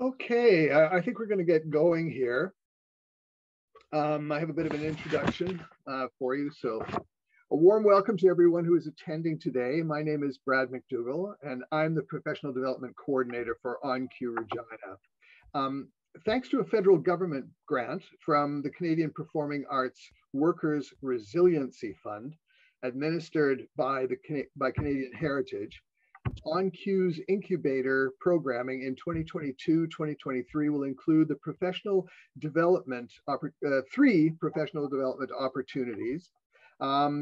Okay, I think we're going to get going here. I have a bit of an introduction for you. So a warm welcome to everyone who is attending today. My name is Brad McDougall, and I'm the Professional Development Coordinator for OnCue Regina. Thanks to a federal government grant from the Canadian Performing Arts Workers Resiliency Fund, administered by Canadian Heritage, OnCue's incubator programming in 2022-2023 will include the three professional development opportunities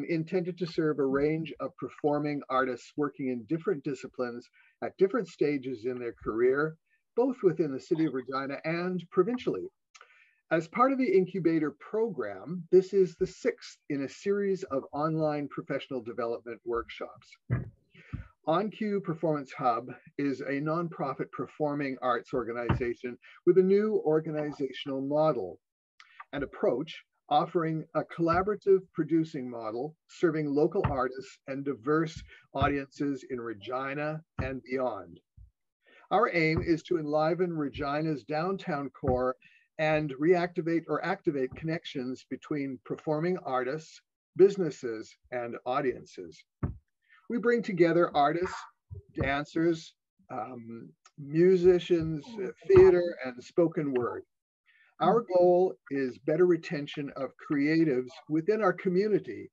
intended to serve a range of performing artists working in different disciplines at different stages in their career, both within the city of Regina and provincially. As part of the incubator program, this is the sixth in a series of online professional development workshops. OnCue Performance Hub is a nonprofit performing arts organization with a new organizational model and approach, offering a collaborative producing model serving local artists and diverse audiences in Regina and beyond. Our aim is to enliven Regina's downtown core and reactivate or activate connections between performing artists, businesses, and audiences. We bring together artists, dancers, musicians, theater, and spoken word. Our goal is better retention of creatives within our community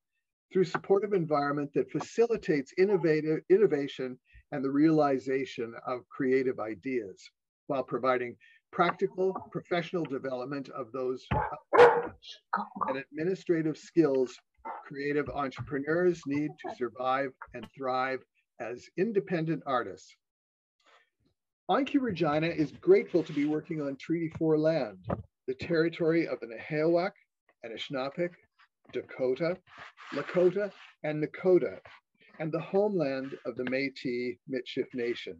through supportive environment that facilitates innovation and the realization of creative ideas, while providing practical professional development of those and administrative skills creative entrepreneurs need to survive and thrive as independent artists. OnCue Regina is grateful to be working on Treaty 4 land, the territory of the Nehiyawak, Anishinaabeg, Dakota, Lakota, and Nakota, and the homeland of the Métis Michif Nation.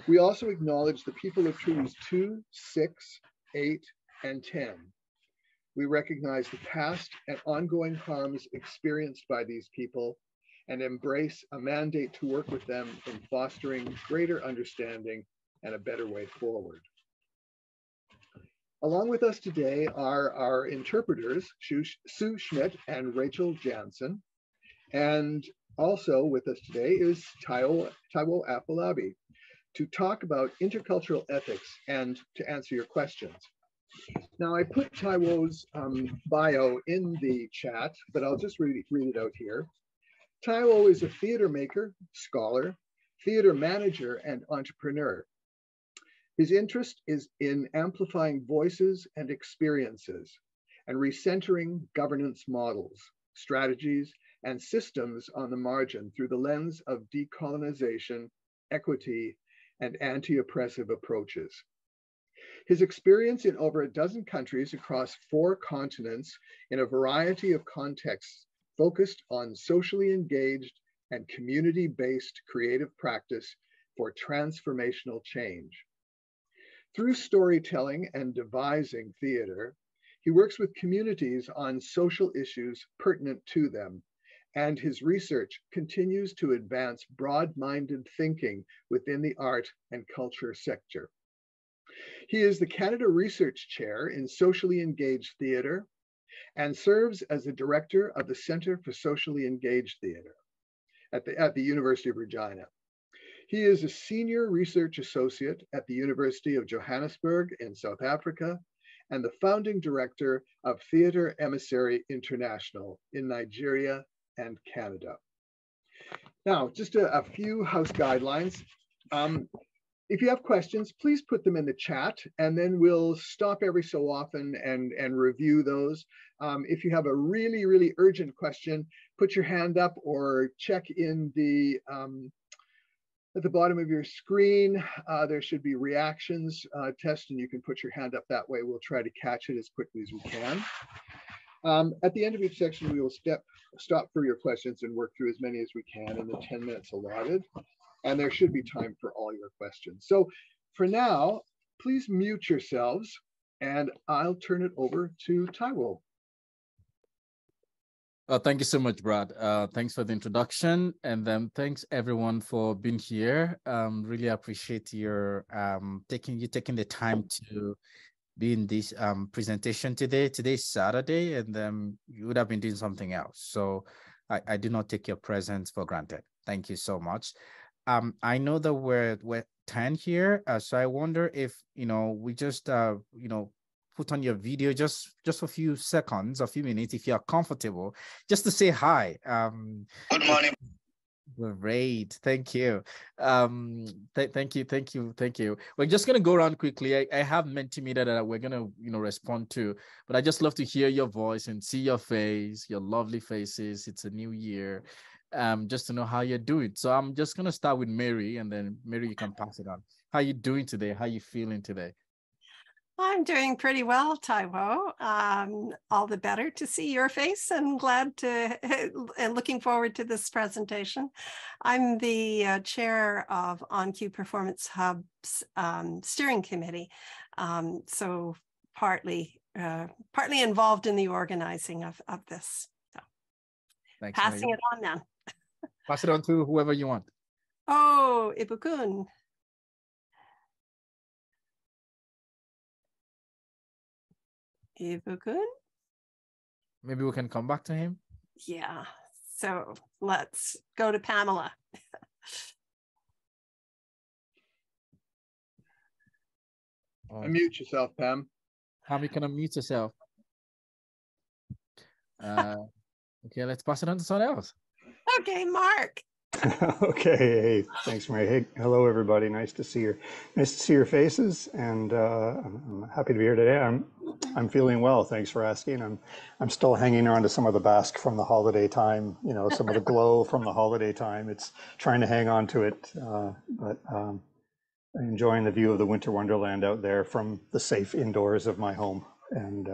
We also acknowledge the people of Treaties 2, 6, 8, and 10. We recognize the past and ongoing harms experienced by these people and embrace a mandate to work with them in fostering greater understanding and a better way forward. Along with us today are our interpreters, Sue Schmidt and Rachel Jansen. And also with us today is Taiwo Afolabi to talk about intercultural ethics and to answer your questions. Now, I put Taiwo's bio in the chat, but I'll just read it out here. Taiwo is a theater maker, scholar, theater manager, and entrepreneur. His interest is in amplifying voices and experiences and recentering governance models, strategies, and systems on the margin through the lens of decolonization, equity, and anti-oppressive approaches. His experience in over a dozen countries across 4 continents in a variety of contexts focused on socially engaged and community-based creative practice for transformational change. Through storytelling and devising theater, he works with communities on social issues pertinent to them, and his research continues to advance broad-minded thinking within the art and culture sector. He is the Canada Research Chair in Socially Engaged Theatre and serves as the Director of the Centre for Socially Engaged Theatre at the University of Regina. He is a Senior Research Associate at the University of Johannesburg in South Africa and the Founding Director of Theatre Emissary International in Nigeria and Canada. Now, just a few house guidelines. If you have questions, please put them in the chat, and then we'll stop every so often and review those. If you have a really, really urgent question, put your hand up or check in the at the bottom of your screen. There should be reactions test, and you can put your hand up that way. We'll try to catch it as quickly as we can. At the end of each section, we will stop for your questions and work through as many as we can in the 10 minutes allotted. And there should be time for all your questions. So for now, please mute yourselves and I'll turn it over to Taiwo. Thank you so much, Brad. Thanks for the introduction, and then thanks everyone for being here. Really appreciate your taking the time to be in this presentation today. Today's Saturday, and then you would have been doing something else. So I do not take your presence for granted. Thank you so much. I know that we're 10 here, so I wonder if we just put on your video just for a few seconds, a few minutes, if you're comfortable, just to say hi. Good morning. Great, thank you. Thank you. We're just gonna go around quickly. I have Mentimeter that we're gonna respond to, but I just love to hear your voice and see your face, your lovely faces. It's a new year, just to know how you're doing. So I'm just gonna start with Mary, and then Mary, you can pass it on. How you doing today? How you feeling today? I'm doing pretty well, Taiwo. All the better to see your face, and glad to and looking forward to this presentation. I'm the chair of OnCue Performance Hub's steering committee, so partly involved in the organizing of this. So, thanks, passing it on then. Pass it on to whoever you want. Oh, Ibukun. Ibukun? Maybe we can come back to him. Yeah, so let's go to Pamela. Unmute yourself, Pam. Pam, you can unmute yourself. Okay, let's pass it on to someone else. Okay, Mark. Okay, hey, thanks, Mary. Hey, hello, everybody. Nice to see your faces, and I'm happy to be here today. I'm feeling well. Thanks for asking. I'm still hanging on to some of the basque from the holiday time. Some of the glow from the holiday time. It's trying to hang on to it, but enjoying the view of the winter wonderland out there from the safe indoors of my home. And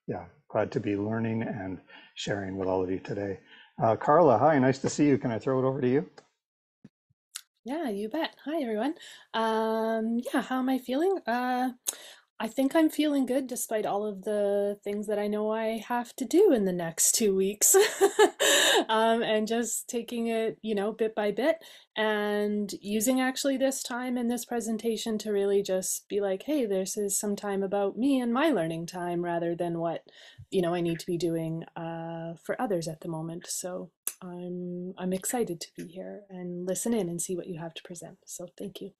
yeah, glad to be learning and sharing with all of you today. Carla, hi, nice to see you. Can I throw it over to you? Yeah, you bet. Hi, everyone. Yeah, how am I feeling? I think I'm feeling good despite all of the things that I know I have to do in the next 2 weeks. And just taking it, bit by bit, and using actually this time in this presentation to really just be like, hey, this is some time about me and my learning time rather than what, I need to be doing for others at the moment. So I'm excited to be here and listen in and see what you have to present. So thank you.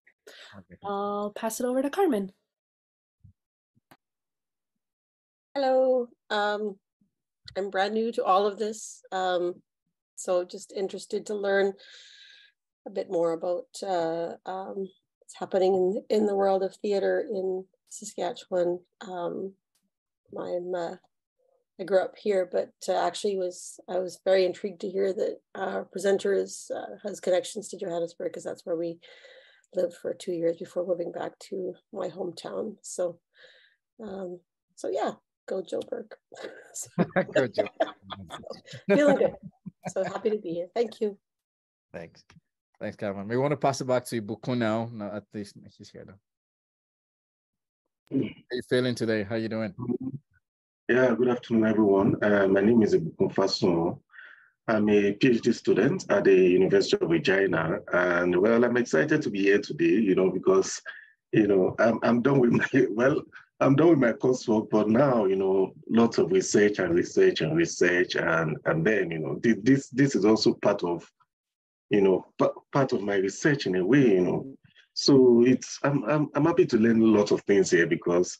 Okay. I'll pass it over to Carmen. Hello, I'm brand new to all of this, so just interested to learn a bit more about what's happening in the world of theater in Saskatchewan. I grew up here, but actually I was very intrigued to hear that our presenter has connections to Johannesburg, because that's where we lived for 2 years before moving back to my hometown. So yeah. Go Joburg. Go Joburg. Feeling good. So happy to be here. Thank you. Thanks, Carmen. We want to pass it back to Ibukun now. No, at least he's here now. How are you feeling today? How are you doing? Yeah, good afternoon, everyone. My name is Ibukun Fasun. I'm a PhD student at the University of Regina, and well, I'm excited to be here today. Because I'm done with my coursework, but now, lots of research, and then, this is also part of my research in a way, So I'm happy to learn lots of things here, because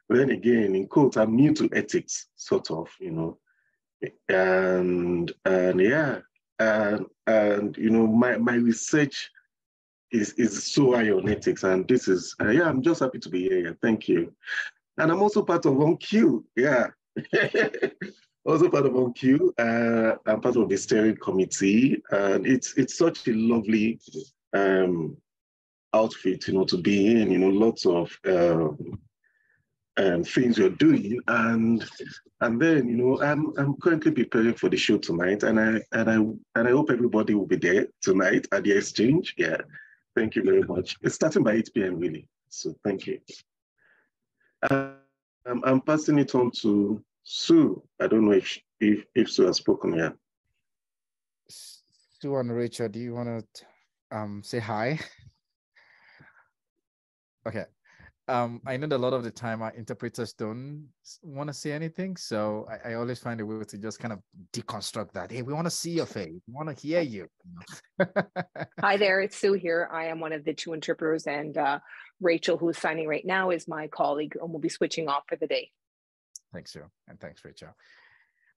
then again, in quotes, I'm new to ethics, sort of, and yeah, and my research is so high on ethics, and this is yeah, I'm just happy to be here. Thank you. And I'm also part of OnCue. Yeah. Also part of OnCue. I'm part of the steering committee. And it's such a lovely outfit, to be in, lots of things you're doing. And then, I'm currently preparing for the show tonight. And I hope everybody will be there tonight at the exchange. Yeah. Thank you very much. It's starting by 8 p.m. really. So thank you. I'm passing it on to Sue. I don't know if Sue has spoken yet. Stu and Rachel, do you want to say hi? Okay. I know that a lot of the time our interpreters don't want to say anything, so I always find a way to just kind of deconstruct that. Hey, we want to see your face. We want to hear you. Hi there, it's Sue here. I am one of the two interpreters, and Rachel, who's signing right now, is my colleague, and we'll be switching off for the day. Thanks, Sue, and thanks, Rachel.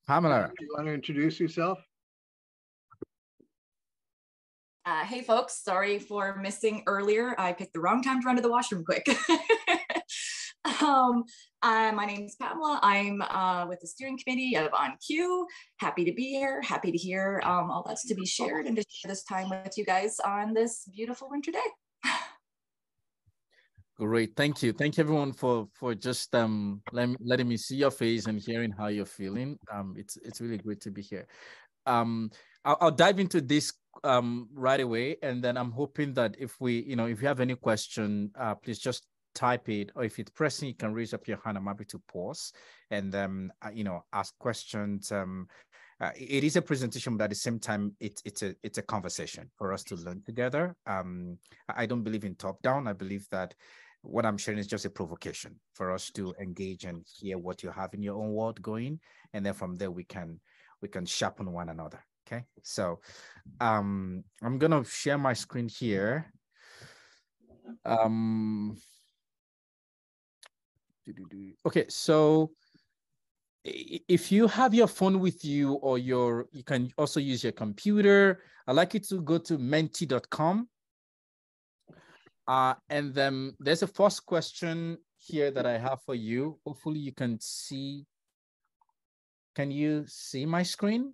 Pamela. Do you want to introduce yourself? Hey folks, sorry for missing earlier. I picked the wrong time to run to the washroom quick. My name is Pamela. I'm with the steering committee of OnQ. Happy to be here. Happy to hear all that's to be shared and to share this time with you guys on this beautiful winter day. Great, thank you. Thank you everyone for just letting me see your face and hearing how you're feeling. It's really great to be here. I'll dive into this right away, and then I'm hoping that if you have any question, please just type it, or if it's pressing, you can raise up your hand. I'm happy to pause and ask questions. It is a presentation, but at the same time, it's a conversation for us to learn together. I don't believe in top down. I believe that what I'm sharing is just a provocation for us to engage and hear what you have in your own world going, and then from there we can sharpen one another. Okay, so I'm gonna share my screen here. Okay, so if you have your phone with you, or you can also use your computer, I'd like you to go to menti.com. And then there's a first question here that I have for you. Hopefully you can see. Can you see my screen?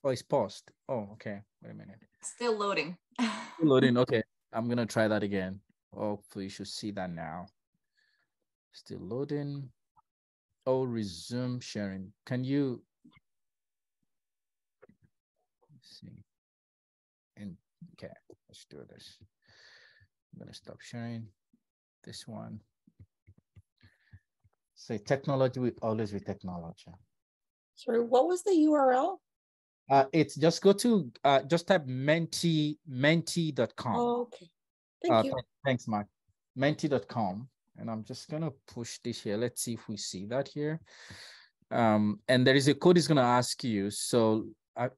Oh, it's paused. Oh, okay. Wait a minute. Still loading. Still loading. Okay. I'm going to try that again. Hopefully you should see that now. Still loading. Oh, resume sharing. Can you see? And okay, let's do this. I'm going to stop sharing this one. Say technology will always be technology. Sorry, what was the URL? It's just go to just type menti.com. Oh, okay. Thank you. Thanks, Mark. Menti.com. And I'm just gonna push this here. Let's see if we see that here. And there is a code it's gonna ask you. So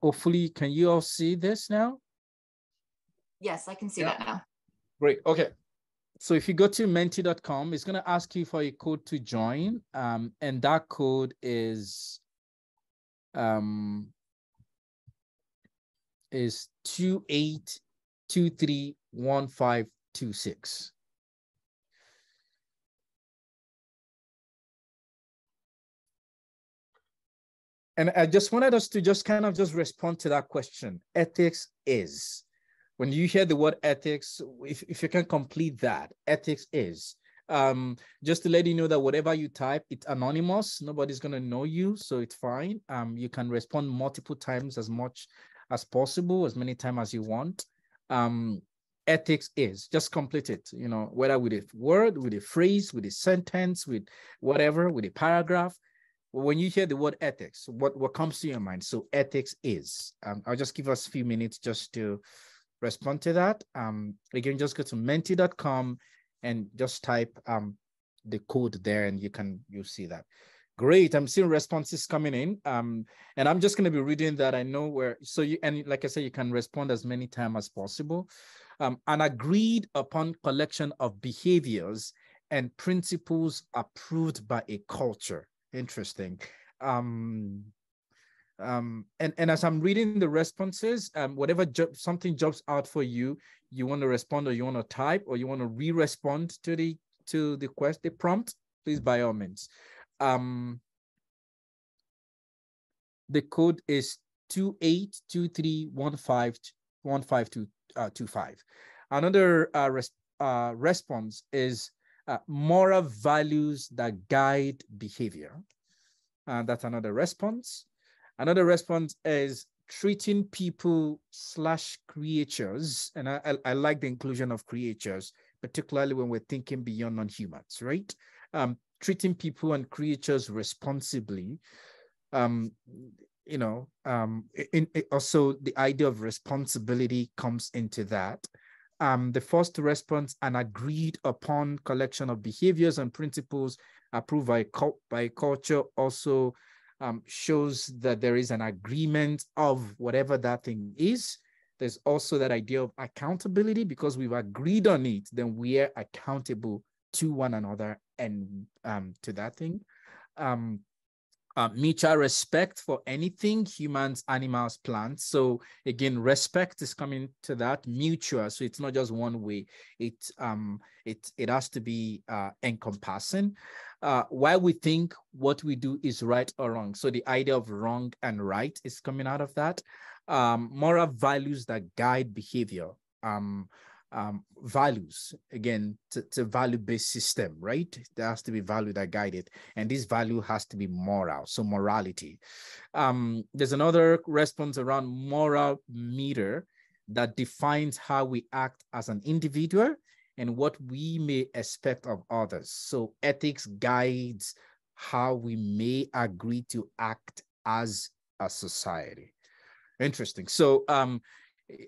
hopefully, can you all see this now? Yes, I can see that now. Great. Okay. So if you go to menti.com, it's gonna ask you for a code to join. And that code is 28231526. And I just wanted us to just kind of just respond to that question. Ethics is. When you hear the word ethics, if you can complete that, ethics is. Just to let you know that whatever you type, it's anonymous. Nobody's going to know you, so it's fine. You can respond multiple times, as much as possible, as many times as you want. Ethics is. Just complete it, whether with a word, with a phrase, with a sentence, with whatever, with a paragraph. When you hear the word ethics, what comes to your mind? So ethics is. I'll just give us a few minutes just to respond to that. Again, just go to menti.com and just type the code there, and you'll see that. Great. I'm seeing responses coming in. And I'm just going to be reading that. I know where. So and like I said, you can respond as many times as possible. An agreed upon collection of behaviors and principles approved by a culture. Interesting. And as I'm reading the responses, whatever something jumps out for you, you want to respond, or you want to type, or you want to re-respond to the prompt, please, by all means. The code is 28231525. Another response is moral values that guide behavior. That's another response. Another response is treating people / creatures. And I like the inclusion of creatures, particularly when we're thinking beyond non-humans, right? Treating people and creatures responsibly. also the idea of responsibility comes into that. The first response, an agreed upon collection of behaviors and principles approved by culture, also shows that there is an agreement of whatever that thing is. There's also that idea of accountability, because we've agreed on it, then we are accountable to one another and to that thing. Mutual respect for anything, humans, animals, plants. So again, respect is coming to that, mutual. So it's not just one way. It has to be encompassing. Why we think what we do is right or wrong. So the idea of wrong and right is coming out of that. Moral values that guide behavior. Values, again, it's a value-based system, right? There has to be value that guide it, and this value has to be moral, so morality. There's another response around moral meter that defines how we act as an individual and what we may expect of others. So ethics guides how we may agree to act as a society. Interesting. So I'm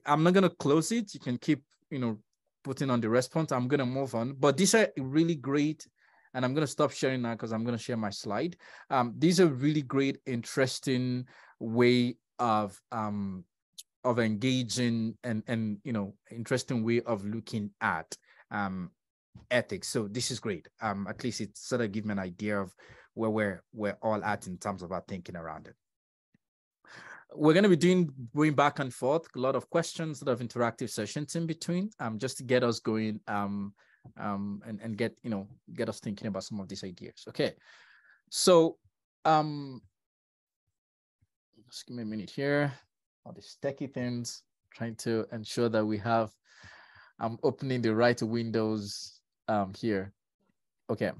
not going to close it. You can keep putting on the response. I'm going to move on, but these are really great, and I'm going to stop sharing now because I'm going to share my slide. These are really great, interesting way of engaging and interesting way of looking at ethics. So this is great. At least it sort of gives me an idea of where we're all at in terms of our thinking around it. We're going to be going back and forth, a lot of questions, a lot of interactive sessions in between, just to get us going and get us thinking about some of these ideas. Okay, so just give me a minute here. All these techie things, trying to ensure that we have, I'm opening the right windows here. Okay.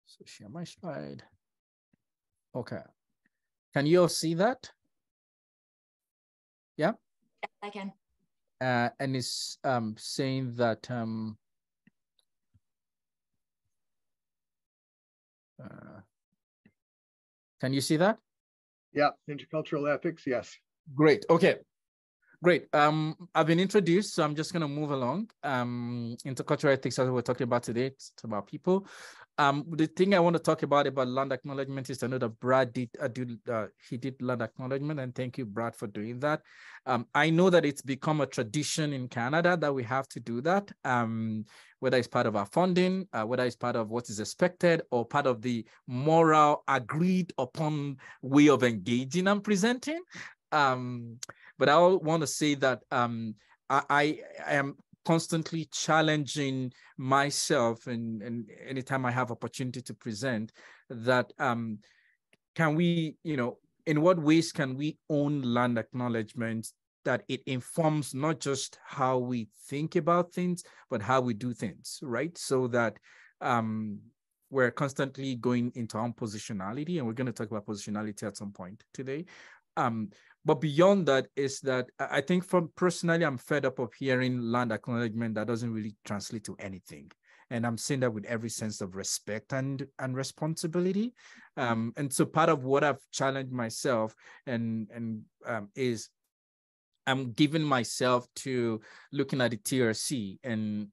So share my slide. Okay. Can you all see that? Yeah? Yes, I can. And it's saying that can you see that? Yeah, intercultural ethics, yes. Great. Okay. Great. I've been introduced, so I'm just going to move along. Intercultural ethics, as we're talking about today, it's about people. The thing I want to talk about land acknowledgement is I know that Brad did land acknowledgement, and thank you, Brad, for doing that. I know that it's become a tradition in Canada that we have to do that, whether it's part of our funding, whether it's part of what is expected, or part of the moral agreed upon way of engaging and presenting. But I want to say that I am constantly challenging myself, and anytime I have opportunity to present, that can we, in what ways can we own land acknowledgement that it informs not just how we think about things, but how we do things, right? So that we're constantly going into our own positionality, and we're going to talk about positionality at some point today. But beyond that is that I think personally, I'm fed up of hearing land acknowledgement that doesn't really translate to anything. And I'm saying that with every sense of respect and responsibility. And so part of what I've challenged myself is I'm giving myself to looking at the TRC and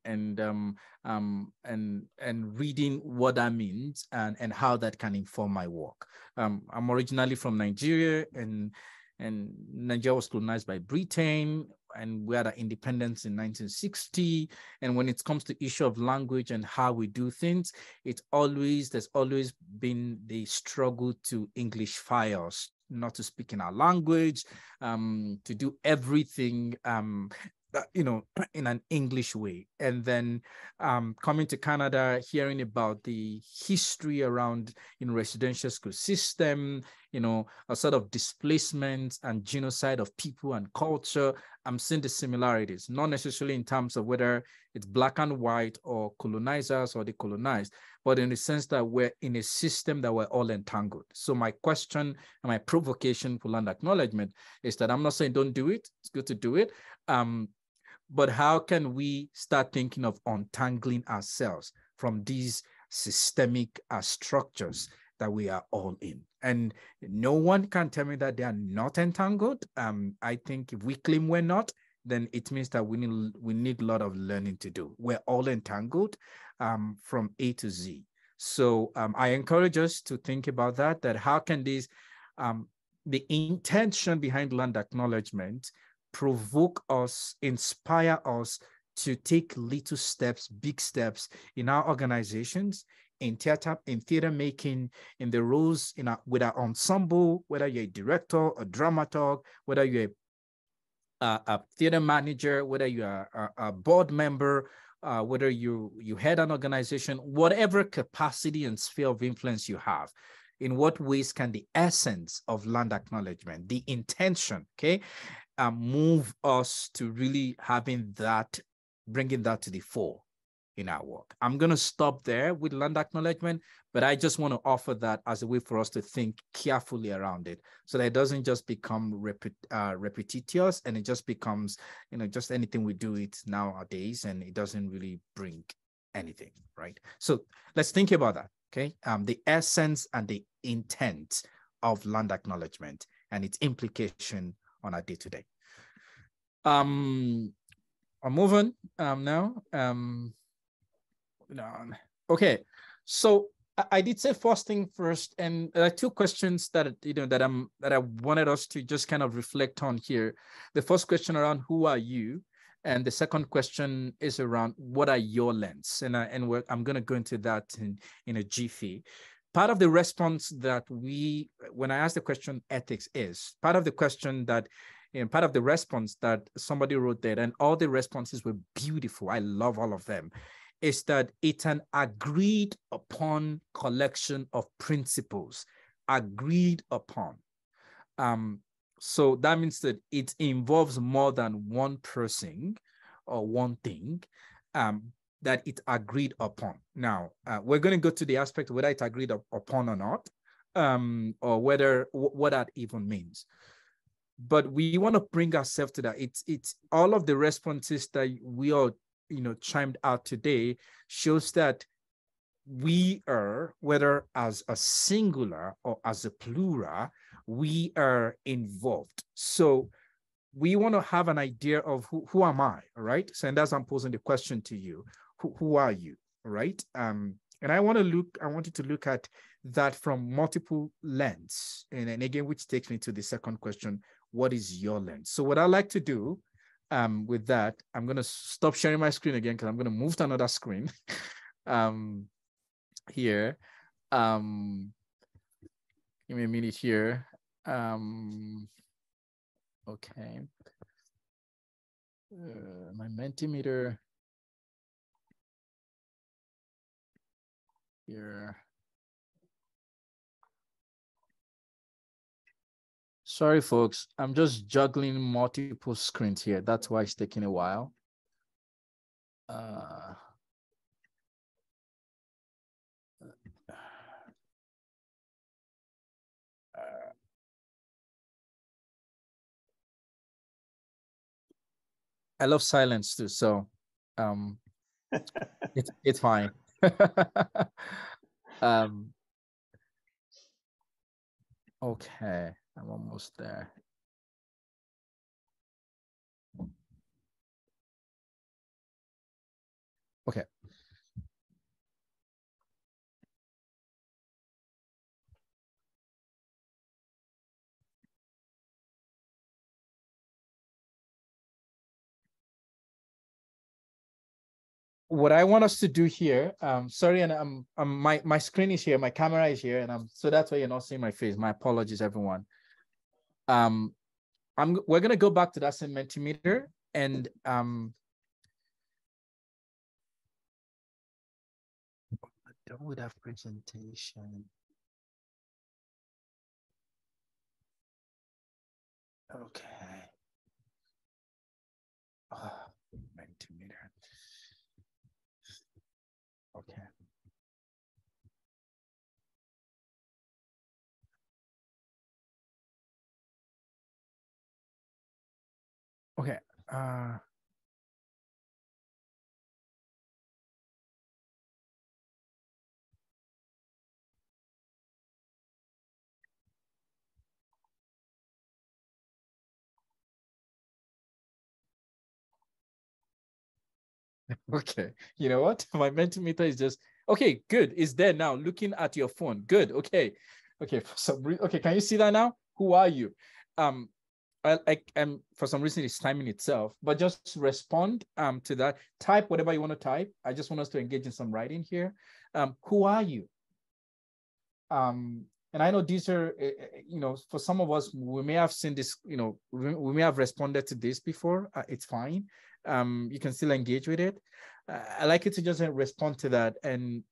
reading what that means and how that can inform my work. I'm originally from Nigeria, and Nigeria was colonized by Britain, and we had our independence in 1960. And when it comes to issue of language and how we do things, there's always been the struggle to Englishify us, not to speak in our language, to do everything, in an English way. And then coming to Canada, hearing about the history around residential school system, a sort of displacement and genocide of people and culture, I'm seeing the similarities, not necessarily in terms of whether it's black and white or colonizers or the colonized, but in the sense that we're in a system that we're all entangled. So my question and my provocation for land acknowledgement is that I'm not saying don't do it, it's good to do it, but how can we start thinking of untangling ourselves from these systemic structures that we are all in. And no one can tell me that they are not entangled. I think if we claim we're not, then it means that we need a lot of learning to do. We're all entangled from A to Z. So I encourage us to think about that how can these, the intention behind land acknowledgement provoke us, inspire us to take little steps, big steps in our organizations, in theater making, in the roles with our ensemble, whether you're a director, a dramaturg, whether you're a theater manager, whether you are a board member, whether you head an organization, whatever capacity and sphere of influence you have. In what ways can the essence of land acknowledgement, the intention, okay, move us to really having that, bringing that to the fore in our work? I'm going to stop there with land acknowledgement, but I just want to offer that as a way for us to think carefully around it, so that it doesn't just become repetitious and it just becomes, just anything we do it nowadays, and it doesn't really bring anything, right? So let's think about that, okay? The essence and the intent of land acknowledgement and its implication on our day-to-day. I'm moving now. Okay, so I did say first thing first, and there are two questions that that I wanted us to just kind of reflect on here. The first question around who are you, and the second question is around what are your lens, and I'm going to go into that in a jiffy. Part of the response that when I asked the question ethics is part of the question that. And part of the response that somebody wrote there, and all the responses were beautiful, I love all of them, is that it's an agreed upon collection of principles, agreed upon. So that means that it involves more than one person or one thing that it agreed upon. Now, we're going to go to the aspect of whether it agreed upon or not, or what that even means. But we want to bring ourselves to that. It's all of the responses that we all chimed out today shows that we are, whether as a singular or as a plural, we are involved. So we want to have an idea of who am I, all right? So, and as I'm posing the question to you, who are you, all right? And I want you to look at that from multiple lenses. And again, which takes me to the second question, what is your lens? So what I like to do with that, I'm going to stop sharing my screen again because I'm going to move to another screen here. Give me a minute here. Okay. My Mentimeter here. Sorry, folks. I'm just juggling multiple screens here. That's why it's taking a while. I love silence too, so it's fine. Okay, I'm almost there. Okay. What I want us to do here, sorry, and my screen is here, my camera is here, and so that's why you're not seeing my face. My apologies, everyone. We're gonna go back to that same Mentimeter, and done with that presentation. Okay. Mentimeter. Okay. Okay. Okay, you know what? My Mentimeter is just, okay, good. It's there now, looking at your phone. Good, okay. Okay, okay, can you see that now? Who are you? For some reason it's timing itself, but just respond to that. Type whatever you want to type. I just want us to engage in some writing here. Who are you? And I know these are, you know, for some of us, we may have seen this, you know, we may have responded to this before. It's fine. You can still engage with it. I like you to just respond to that and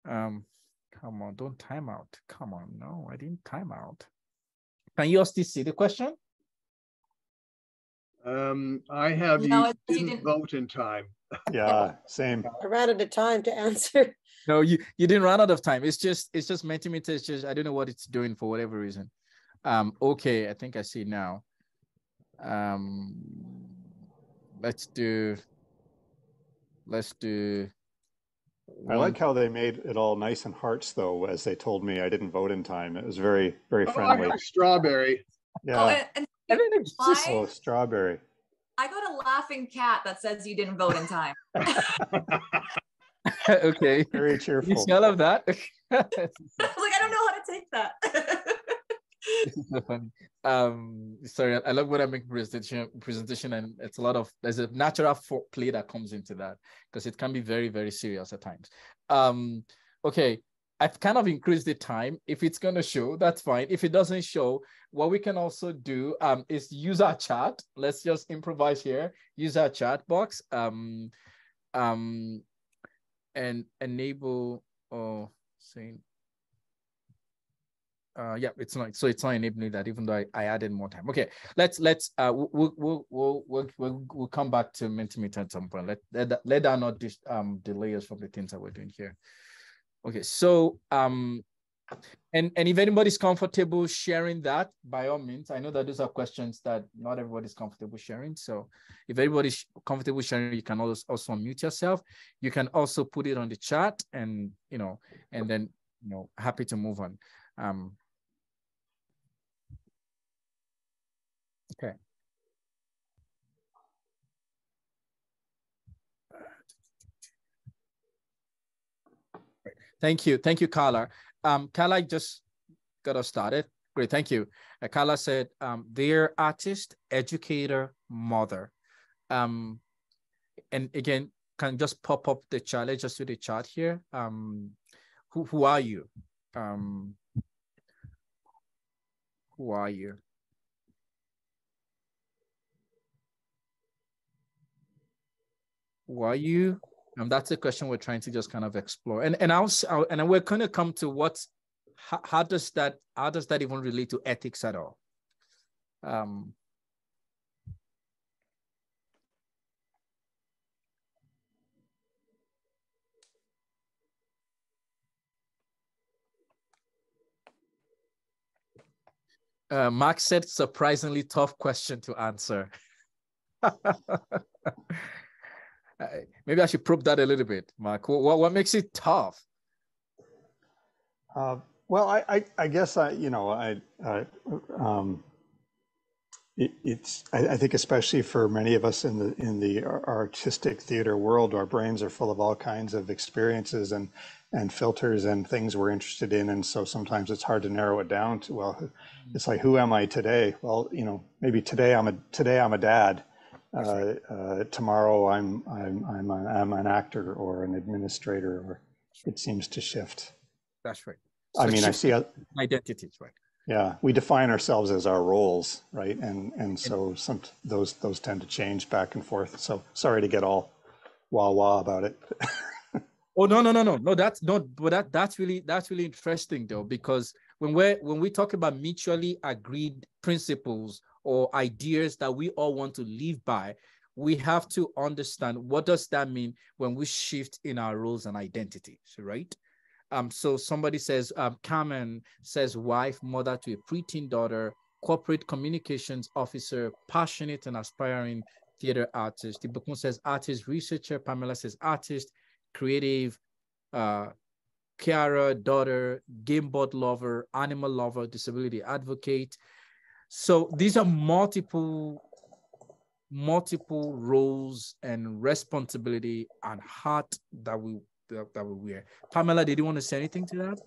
come on, don't time out. Come on, no, I didn't time out. Can you all still see the question? I have you didn't vote in time. Yeah, same. I ran out of time to answer. No, you didn't run out of time. It's just Mentimeter. It's just, I don't know what it's doing for whatever reason. Okay, I think I see now. Let's do. I like how they made it all nice and hearts, though, as they told me I didn't vote in time. It was very, very friendly. I got strawberry. Yeah. Oh, strawberry. I got a laughing cat that says you didn't vote in time. Okay. Very cheerful. You smell of that? I was like, I don't know how to take that. This is so funny. Sorry, I love when I make presentation, and it's there's a natural play that comes into that, because it can be very, very serious at times. Okay, I've kind of increased the time. If it's going to show, that's fine. If it doesn't show, what we can also do is use our chat. Let's just improvise here. Use our chat box and enable, saying, yeah, it's not enabling that, even though I added more time. Okay, we'll come back to Mentimeter at some point. Let that not delay us from the things that we're doing here. Okay, so and if anybody's comfortable sharing that, by all means. I know that those are questions that not everybody's comfortable sharing. So if everybody's comfortable sharing, you can also unmute yourself. You can also put it on the chat, and then happy to move on. Okay. Thank you, Carla. Carla just got us started. Great, thank you. Carla said, they're artist, educator, mother. And again, can just pop up the challenge just to the chat here. Who are you? Who are you? Who are you? That's a question we're trying to just kind of explore. And we're going to come to how does that even relate to ethics at all? Mark said, surprisingly tough question to answer. Maybe I should probe that a little bit, Mark. What makes it tough? Well, I guess I think especially for many of us in the artistic theater world, our brains are full of all kinds of experiences and filters and things we're interested in, and so sometimes it's hard to narrow it down to, well, it's like, who am I today? Well, maybe today I'm a dad. Tomorrow I'm an actor or an administrator, or it seems to shift. That's right. So I mean, I see identities, right? Yeah, we define ourselves as our roles, right? And so those tend to change back and forth. So sorry to get all wah about it. Oh no. That's really interesting though, because when we talk about mutually agreed principles or ideas that we all want to live by, we have to understand what does that mean when we shift in our roles and identities, right? So somebody says, Carmen says, wife, mother to a preteen daughter, corporate communications officer, passionate and aspiring theater artist. Ibukun says artist, researcher. Pamela says artist, creative, Kiara, daughter, game board lover, animal lover, disability advocate. So these are multiple multiple roles and responsibility and hat that we wear. Pamela, did you want to say anything to that?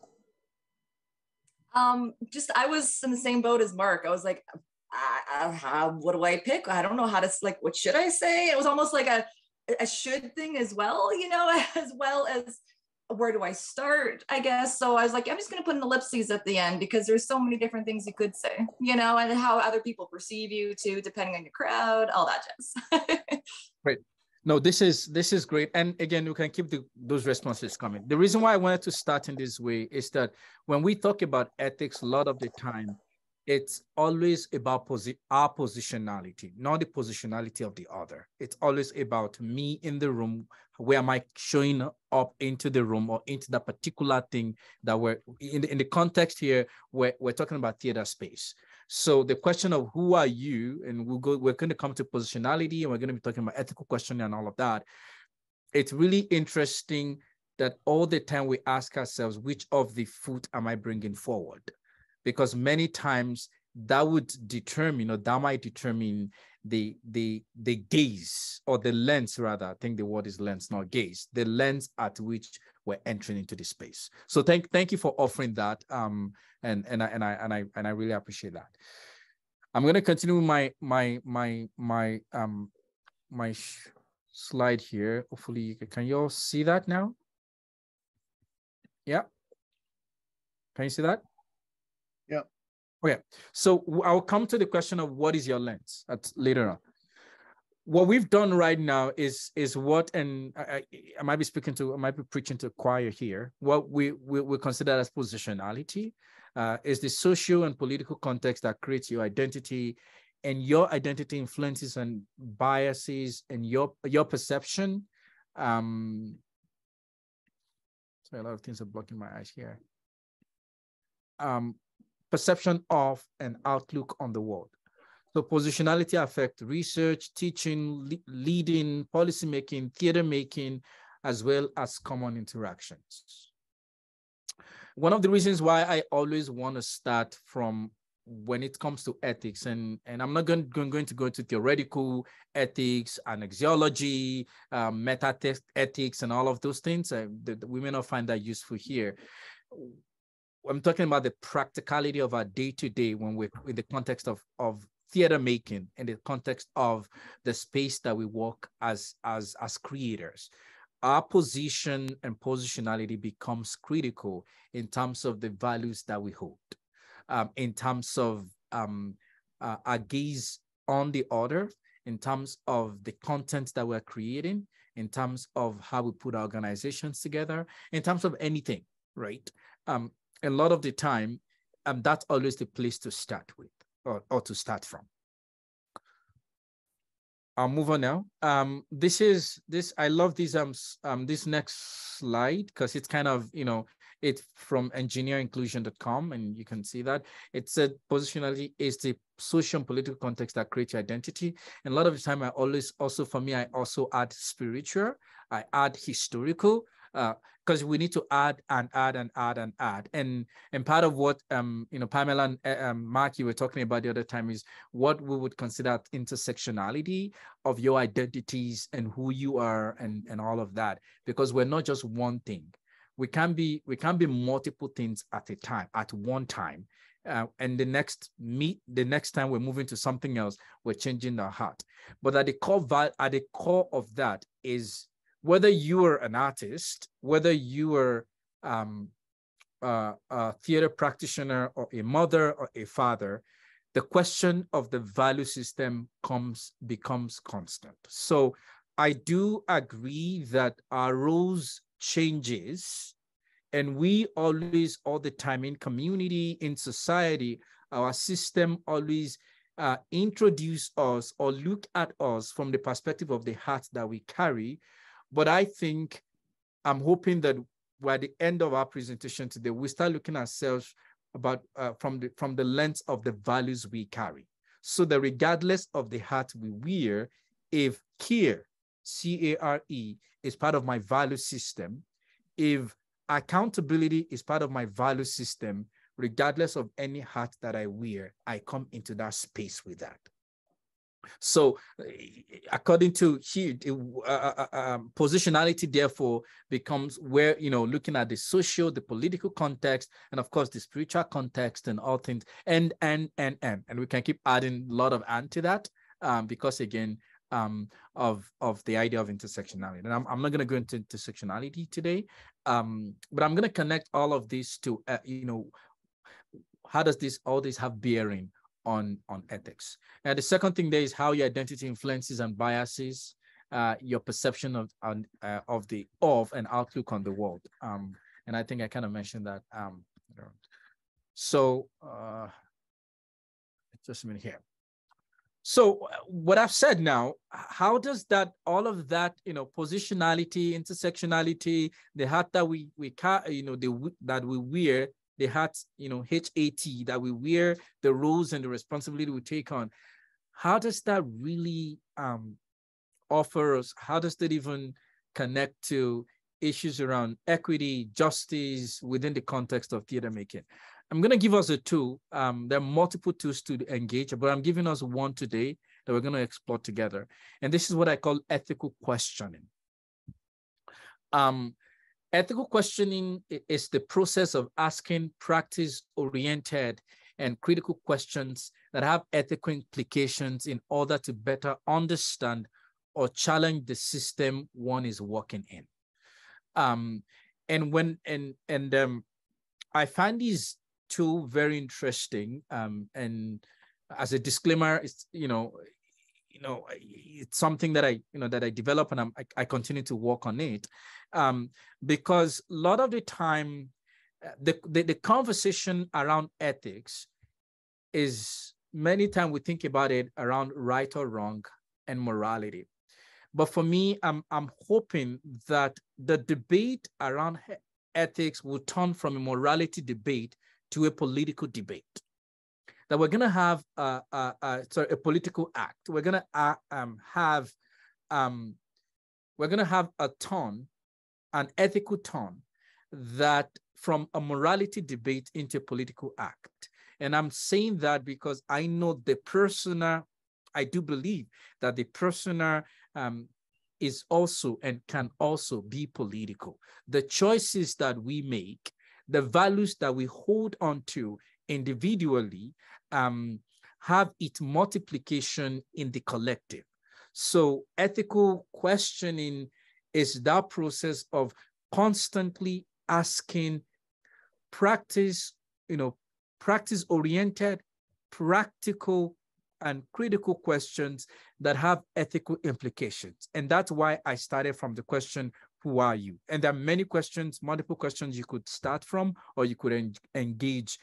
Just I was in the same boat as Mark. I was like, what do I pick? I don't know how to, like, what should I say? It was almost like a should thing as well, you know, as well as where do I start, I guess. So I was like, I'm just going to put an ellipses at the end because there's so many different things you could say, you know, and how other people perceive you too, depending on your crowd, all that jazz. Great. No, this is great. And again, you can keep those responses coming. The reason why I wanted to start in this way is that when we talk about ethics, a lot of the time, it's always about our positionality, not the positionality of the other. It's always about me in the room. Where am I showing up into the room or into that particular thing that we're in the context here, we're talking about theater space. So the question of who are you, and we're going to come to positionality, and we're going to be talking about ethical questioning and all of that. It's really interesting that all the time we ask ourselves, which of the foot am I bringing forward? Because many times that would determine, or that might determine the gaze, or the lens rather. I think the word is lens, not gaze. The lens at which we're entering into the space. So thank you for offering that. And I really appreciate that. I'm going to continue with my slide here. Hopefully, can you all see that now? Yeah. Can you see that? Yeah. Okay. So I'll come to the question of what is your lens later on. What we've done right now is what, and I might be preaching to choir here. What we consider as positionality is the social and political context that creates your identity, and your identity influences and biases and your perception. Sorry, a lot of things are blocking my eyes here. Perception of and outlook on the world. So positionality affects research, teaching, leading, policymaking, theater making, as well as common interactions. One of the reasons why I always want to start from when it comes to ethics, and I'm not going to go into theoretical ethics, axiology, meta ethics, and all of those things. We may not find that useful here. I'm talking about the practicality of our day-to-day when we're in the context of theater making, in the context of the space that we walk as creators. Our position and positionality becomes critical in terms of the values that we hold, in terms of our gaze on the other, in terms of the content that we're creating, in terms of how we put our organizations together, in terms of anything, right? A lot of the time, that's always the place to start with, or to start from. I'll move on now. I love this next slide because it's kind of, it's from engineerinclusion.com, and you can see that it said positionality is the social and political context that creates your identity. And a lot of the time, I also add spiritual, I add historical, because we need to add and add and add and add. And part of what Pamela and Mark, you were talking about the other time, is what we would consider intersectionality of your identities and who you are and all of that, because we're not just one thing. We can be multiple things at one time. And the next time we're moving to something else, we're changing our heart. But at the core of that is whether you are an artist, whether you are a theater practitioner or a mother or a father, the question of the value system becomes constant. So I do agree that our roles changes, and we always, all the time in community, in society, our system always introduce us or look at us from the perspective of the hat that we carry. But I'm hoping that by the end of our presentation today, we start looking at ourselves from the lens of the values we carry. So that regardless of the hat we wear, if care, C-A-R-E, is part of my value system, if accountability is part of my value system, regardless of any hat that I wear, I come into that space with that. So according to Hugh, positionality therefore becomes where, looking at the social, the political context, and of course the spiritual context and all things, and we can keep adding a lot of "and" to that, because again, of the idea of intersectionality. And I'm not going to go into intersectionality today, but I'm going to connect all of this to, how does all this have bearing on ethics? And the second thing there is how your identity influences and biases your perception of and outlook on the world. And I think I kind of mentioned that. So just a minute here. So what I've said now, how does all of that, positionality, intersectionality, the hat that we that we wear, the hat, HAT that we wear, the roles and the responsibility we take on, how does that really offer us? How does that even connect to issues around equity, justice within the context of theater making? I'm going to give us a tool. There are multiple tools to engage, but I'm giving us one today that we're going to explore together. And this is what I call ethical questioning. Ethical questioning is the process of asking practice-oriented and critical questions that have ethical implications in order to better understand or challenge the system one is working in. I find these two very interesting. And as a disclaimer, it's it's something that I develop, and I continue to work on it, because a lot of the time, the conversation around ethics is many times we think about it around right or wrong and morality. But for me, I'm hoping that the debate around ethics will turn from a morality debate to a political debate. That we're going to have a political act. We're going to have a turn, an ethical turn, that from a morality debate into a political act. And I'm saying that because I know I do believe that the persona is also and can also be political. The choices that we make, the values that we hold on to individually, have its multiplication in the collective. So ethical questioning is that process of constantly asking practice-oriented, practical, and critical questions that have ethical implications. And that's why I started from the question, who are you? And there are many questions, multiple questions you could start from, or you could engage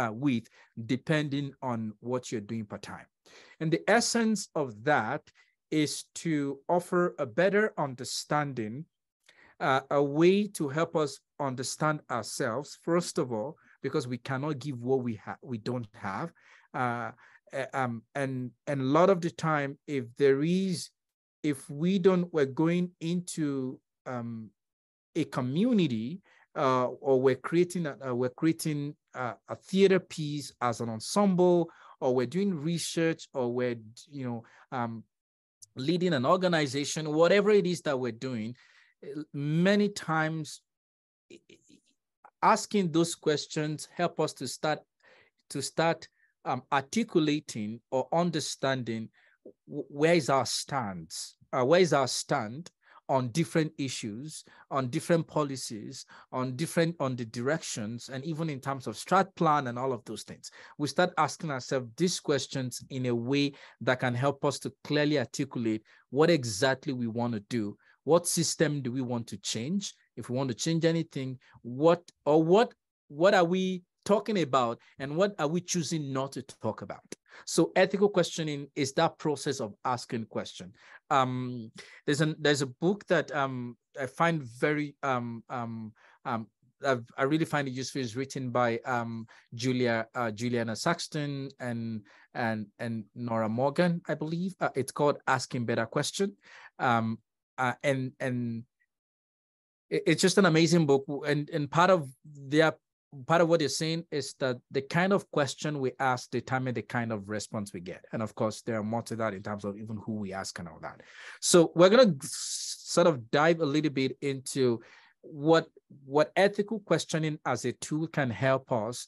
with, depending on what you're doing per time. And the essence of that is to offer a better understanding, a way to help us understand ourselves, first of all, because we cannot give what we don't have. And a lot of the time, we're going into a community, or we're creating a theater piece as an ensemble, or we're doing research, or we're leading an organization, whatever it is that we're doing, many times asking those questions help us to start articulating or understanding where is our stand on different issues, on different policies, on the directions, and even in terms of strat plan and all of those things. We start asking ourselves these questions in a way that can help us to clearly articulate what exactly we want to do, what system do we want to change, if we want to change anything, what are we talking about, and what are we choosing not to talk about? So ethical questioning is that process of asking question. There's a book that I find very I really find it useful. It's written by Juliana Saxton and Nora Morgan, I believe. It's called Asking Better Question, and it's just an amazing book. And part of their part of what you're saying is that the kind of question we ask determine the kind of response we get. And of course, there are more to that in terms of even who we ask and all that. So we're going to sort of dive a little bit into what ethical questioning as a tool can help us,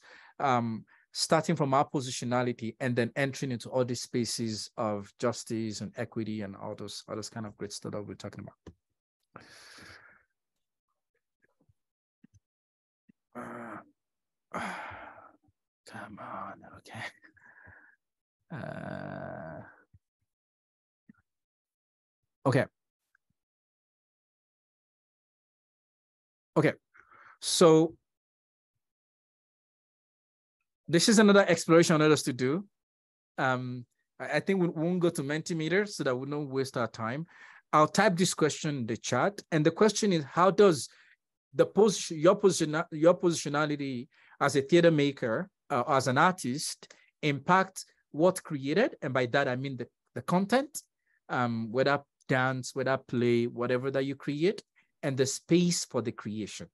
starting from our positionality and then entering into all these spaces of justice and equity and all those kind of great stuff that we're talking about. Come on, okay. Okay, so this is another exploration I want us to do. I think we won't go to Mentimeter so that we don't waste our time. I'll type this question in the chat, and the question is, how does your positionality as a theater maker, as an artist, impact what's created? And by that, I mean the content, whether dance, whether play, whatever that you create, and the space for the creation.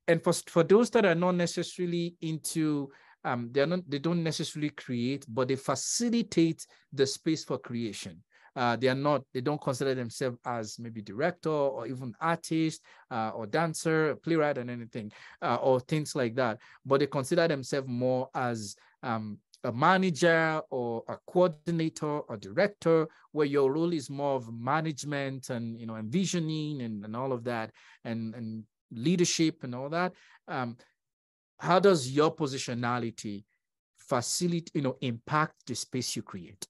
And for those that are not necessarily into, they don't necessarily create, but they facilitate the space for creation. They don't consider themselves as maybe director or even artist or dancer, playwright, and anything, or things like that. But they consider themselves more as a manager or a coordinator or director, where your role is more of management and envisioning and all of that, and leadership and all that. How does your positionality facilitate, impact the space you create?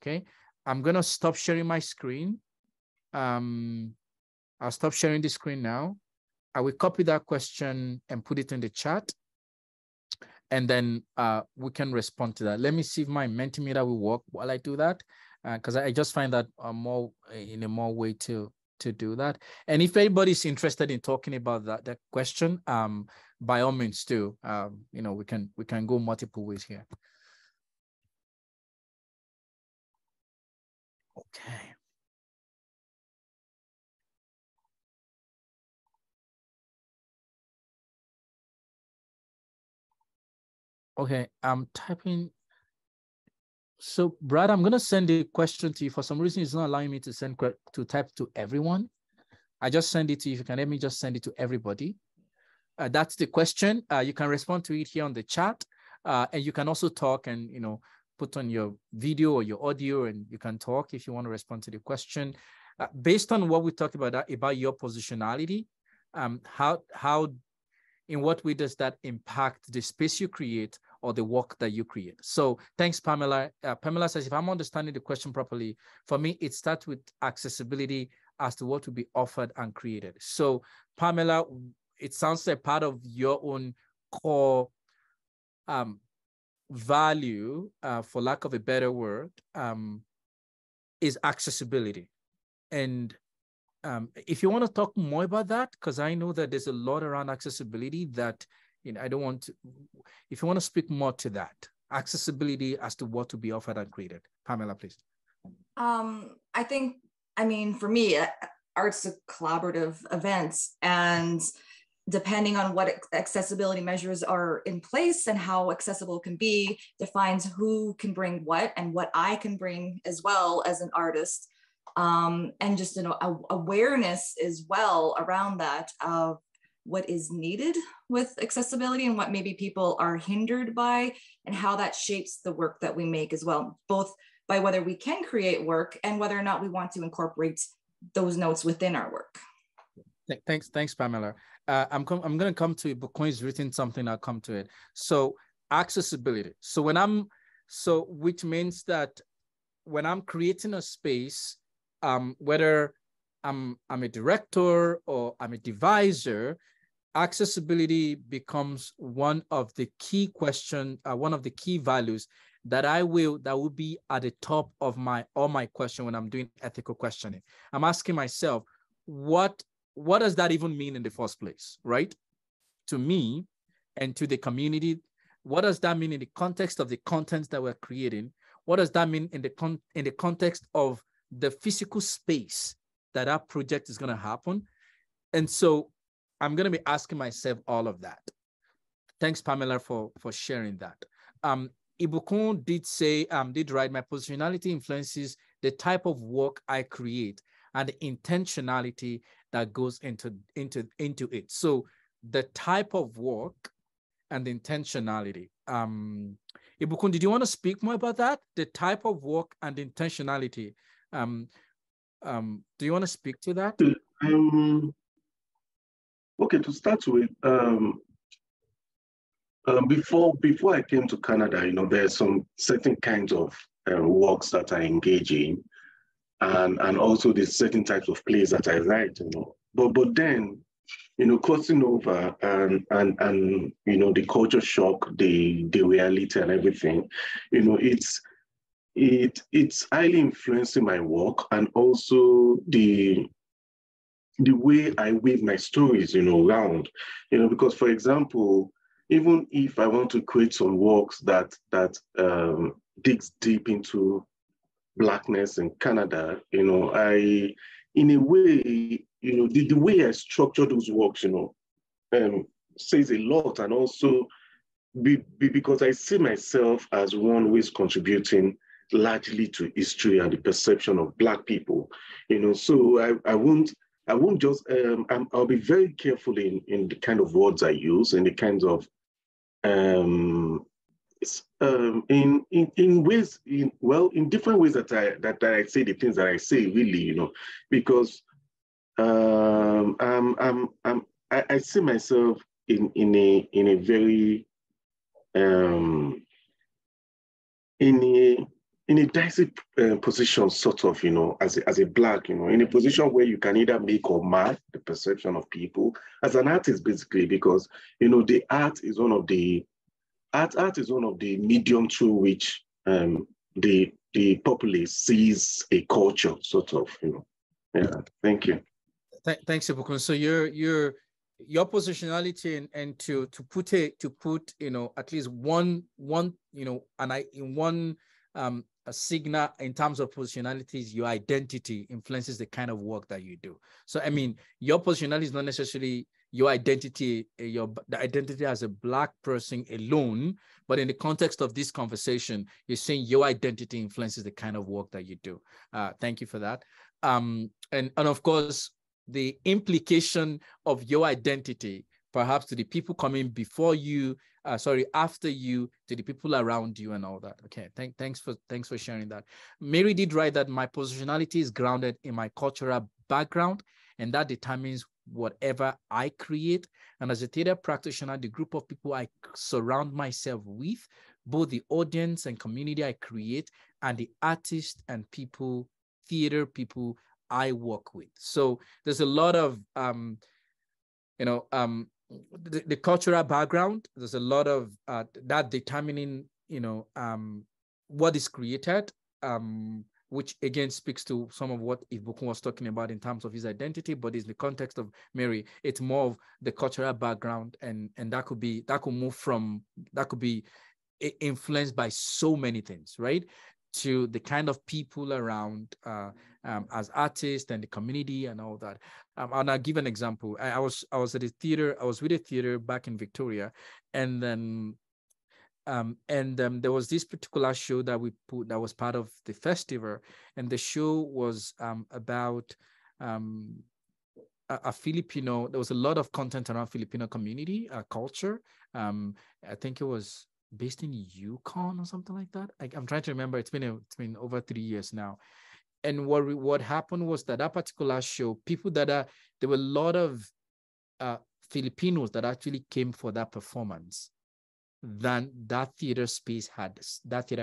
Okay. I'm going to stop sharing my screen. I'll stop sharing the screen now. I will copy that question and put it in the chat. And then we can respond to that. Let me see if my Mentimeter will work while I do that, because I just find that a more way to do that. And if anybody's interested in talking about that question, by all means too, we can go multiple ways here. Okay. Okay, I'm typing. So Brad, I'm gonna send a question to you. For some reason, it's not allowing me to type to everyone. I just send it to you. If you can let me just send it to everybody. That's the question. You can respond to it here on the chat, and you can also talk and put on your video or your audio, and you can talk if you want to respond to the question. Based on what we talked about your positionality, how in what way does that impact the space you create or the work that you create? So thanks, Pamela. Pamela says, if I'm understanding the question properly, for me, it starts with accessibility as to what will be offered and created. So Pamela, it sounds like part of your own core value, for lack of a better word, is accessibility. And if you want to talk more about that, because I know that there's a lot around accessibility that I don't want to, if you want to speak more to that, accessibility as to what to be offered and created. Pamela, please. I think, for me, art's a collaborative event, and depending on what accessibility measures are in place and how accessible it can be, defines who can bring what and what I can bring as well as an artist. And just awareness as well around that of what is needed with accessibility and what maybe people are hindered by, and how that shapes the work that we make as well, both by whether we can create work and whether or not we want to incorporate those notes within our work. Thanks, Pamela. I'm going to come to it, but Coin's written something. I'll come to it. So accessibility. So which means that when I'm creating a space, whether I'm a director or I'm a deviser, accessibility becomes one of the key one of the key values that will be at the top of my question when I'm doing ethical questioning. I'm asking myself, what does that even mean in the first place, right? To me and to the community, what does that mean in the context of the contents that we're creating? What does that mean in the context of the physical space that our project is going to happen? And so I'm going to be asking myself all of that. thanks, Pamela, for sharing that. Ibukun did write, my positionality influences the type of work I create and the intentionality that goes into it. So the type of work and the intentionality. Ibukun, did you want to speak more about that? The type of work and the intentionality. Do you want to speak to that? Okay, to start with, before I came to Canada, you know, there's some certain kinds of works that I engage in, and also the certain types of plays that I write, you know. But then, you know, crossing over and you know, the culture shock, the reality and everything, you know, it's highly influencing my work, and also the way I weave my stories, you know, around, you know, because for example, even if I want to create some works that digs deep into Blackness in Canada, you know, in a way, you know, the way I structure those works, you know, says a lot, and also because I see myself as one who is contributing largely to history and the perception of Black people, you know, so I won't just, I'll be very careful in the kind of words I use and the kinds of, in ways, in different ways that I say the things that I say, really, you know, because I see myself in a very in a dicey position, sort of, you know, as a Black, you know, in a position where you can either make or mar the perception of people as an artist, basically, because, you know, the art is one of the medium through which the populace sees a culture, sort of, you know. Yeah, thank you. Thanks, Ibukun. So your positionality and to put you know, at least one you know, a signal in terms of positionalities, your identity influences the kind of work that you do. So I mean, your positionality is not necessarily your identity, the identity as a Black person alone, but in the context of this conversation, you're saying your identity influences the kind of work that you do. Thank you for that. And of course, the implication of your identity, perhaps to the people coming before you, after you, to the people around you and all that. Okay, thanks for sharing that. Mary did write that my positionality is grounded in my cultural background, and that determines whatever I create. And as a theater practitioner, the group of people I surround myself with, both the audience and community I create, and the artists and people, theater people I work with. So there's a lot of, you know, the cultural background, there's a lot of that determining, you know, what is created, which again speaks to some of what Ibukun was talking about in terms of his identity, but in the context of Mary, it's more of the cultural background, and that could be influenced by so many things, right? To the kind of people around as artists and the community and all that. And I'll give an example. I was at a theater. I was with a theater back in Victoria, and then there was this particular show that we put that was part of the festival, and the show was about a Filipino. There was a lot of content around Filipino community culture. I think it was based in Yukon or something like that. I'm trying to remember. It's been over 3 years now. And what happened was that particular show, there were a lot of Filipinos that actually came for that performance than that theater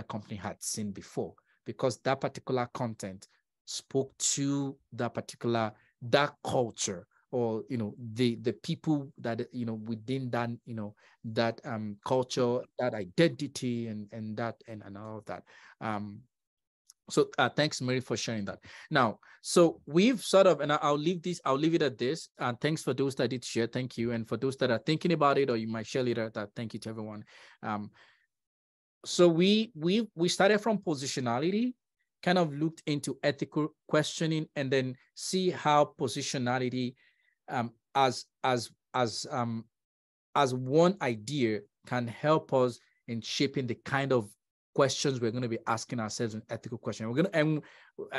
company had seen before, because that particular content spoke to that culture, or, you know, the people that, you know, within that, you know, that culture, that identity, and all of that. So thanks, Mary, for sharing that. Now, so we've sort of, and I'll leave it at this. And thanks for those that did share. Thank you. And for those that are thinking about it, or you might share later, thank you to everyone. So we started from positionality, kind of looked into ethical questioning, and then see how positionality as as one idea can help us in shaping the kind of questions we're going to be asking ourselves in ethical questions. And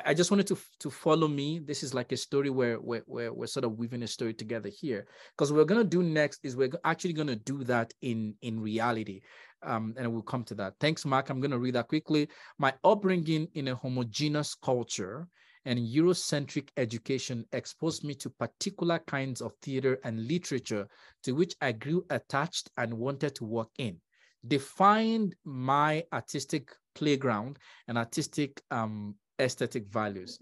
I just wanted to follow me. This is like a story where we're sort of weaving a story together here, because what we're going to do next is we're actually going to do that in reality. And we'll come to that. Thanks, Mark. I'm going to read that quickly. My upbringing in a homogeneous culture and Eurocentric education exposed me to particular kinds of theater and literature to which I grew attached and wanted to work in. Defined my artistic playground and artistic aesthetic values.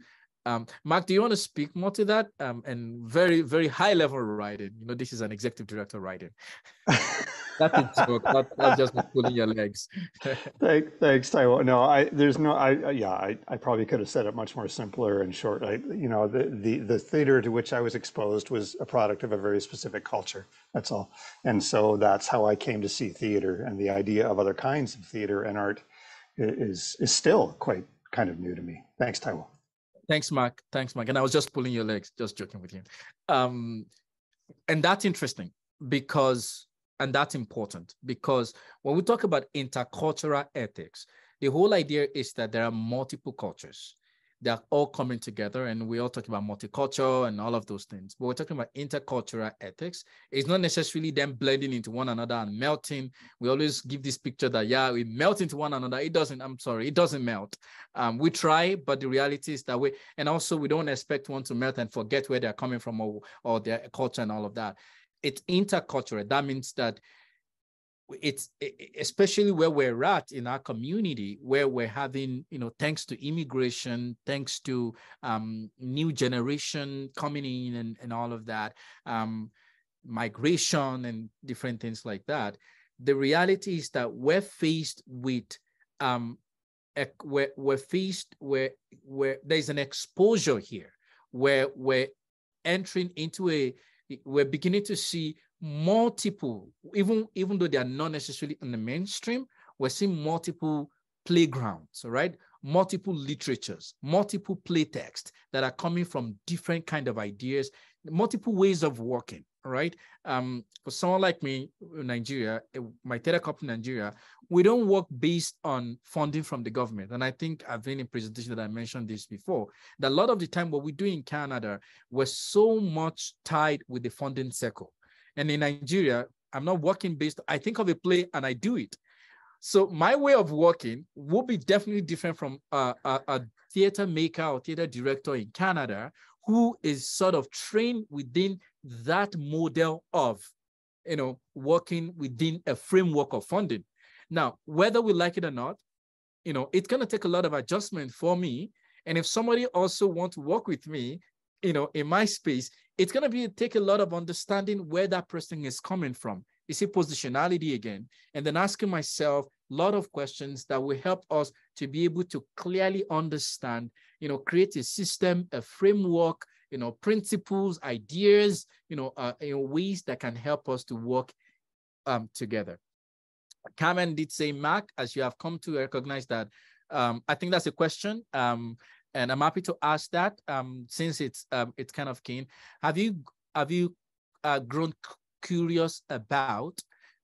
Mark, do you want to speak more to that? And very, very high level writing. You know, this is an executive director writing. That's a joke. That's just pulling your legs. Thanks, Taiwo. No, I probably could have said it much more simpler and short. The theater to which I was exposed was a product of a very specific culture. That's all. And so that's how I came to see theater, and the idea of other kinds of theater and art is still quite kind of new to me. Thanks, Taiwo. Thanks, Mark. And I was just pulling your legs, just joking with you. And that's interesting and that's important, because when we talk about intercultural ethics, the whole idea is that there are multiple cultures. They're all coming together, and we all talk about multicultural and all of those things. But we're talking about intercultural ethics. It's not necessarily them blending into one another and melting. We always give this picture that, yeah, we melt into one another. It doesn't melt. We try, but the reality is that and also we don't expect one to melt and forget where they're coming from or their culture and all of that. It's intercultural. That means that it's especially where we're at in our community, where we're having, thanks to immigration, thanks to new generation coming in and all of that, migration and different things like that. The reality is that we're faced with where there's an exposure here, where we're entering into we're beginning to see multiple, even though they are not necessarily in the mainstream, we're seeing multiple playgrounds, right? Multiple literatures, multiple play texts that are coming from different kind of ideas, multiple ways of working, right? For someone like me in Nigeria, my theater company in Nigeria, we don't work based on funding from the government. And I think I've been in a presentation that I mentioned this before, that a lot of the time what we do in Canada, we're so much tied with the funding circle. And in Nigeria, I'm not working I think of a play and I do it. So my way of working will be definitely different from a theater maker or theater director in Canada who is sort of trained within that model of, working within a framework of funding. Now, whether we like it or not, it's going to take a lot of adjustment for me. And if somebody also wants to work with me, in my space, it's going to take a lot of understanding where that person is coming from. You see, positionality again, and then asking myself a lot of questions that will help us to be able to clearly understand, create a system, a framework, principles, ideas, ways that can help us to work together. Carmen did say, Mark, as you have come to recognize that, I think that's a question. And I'm happy to ask that since it's kind of keen. Have you grown curious about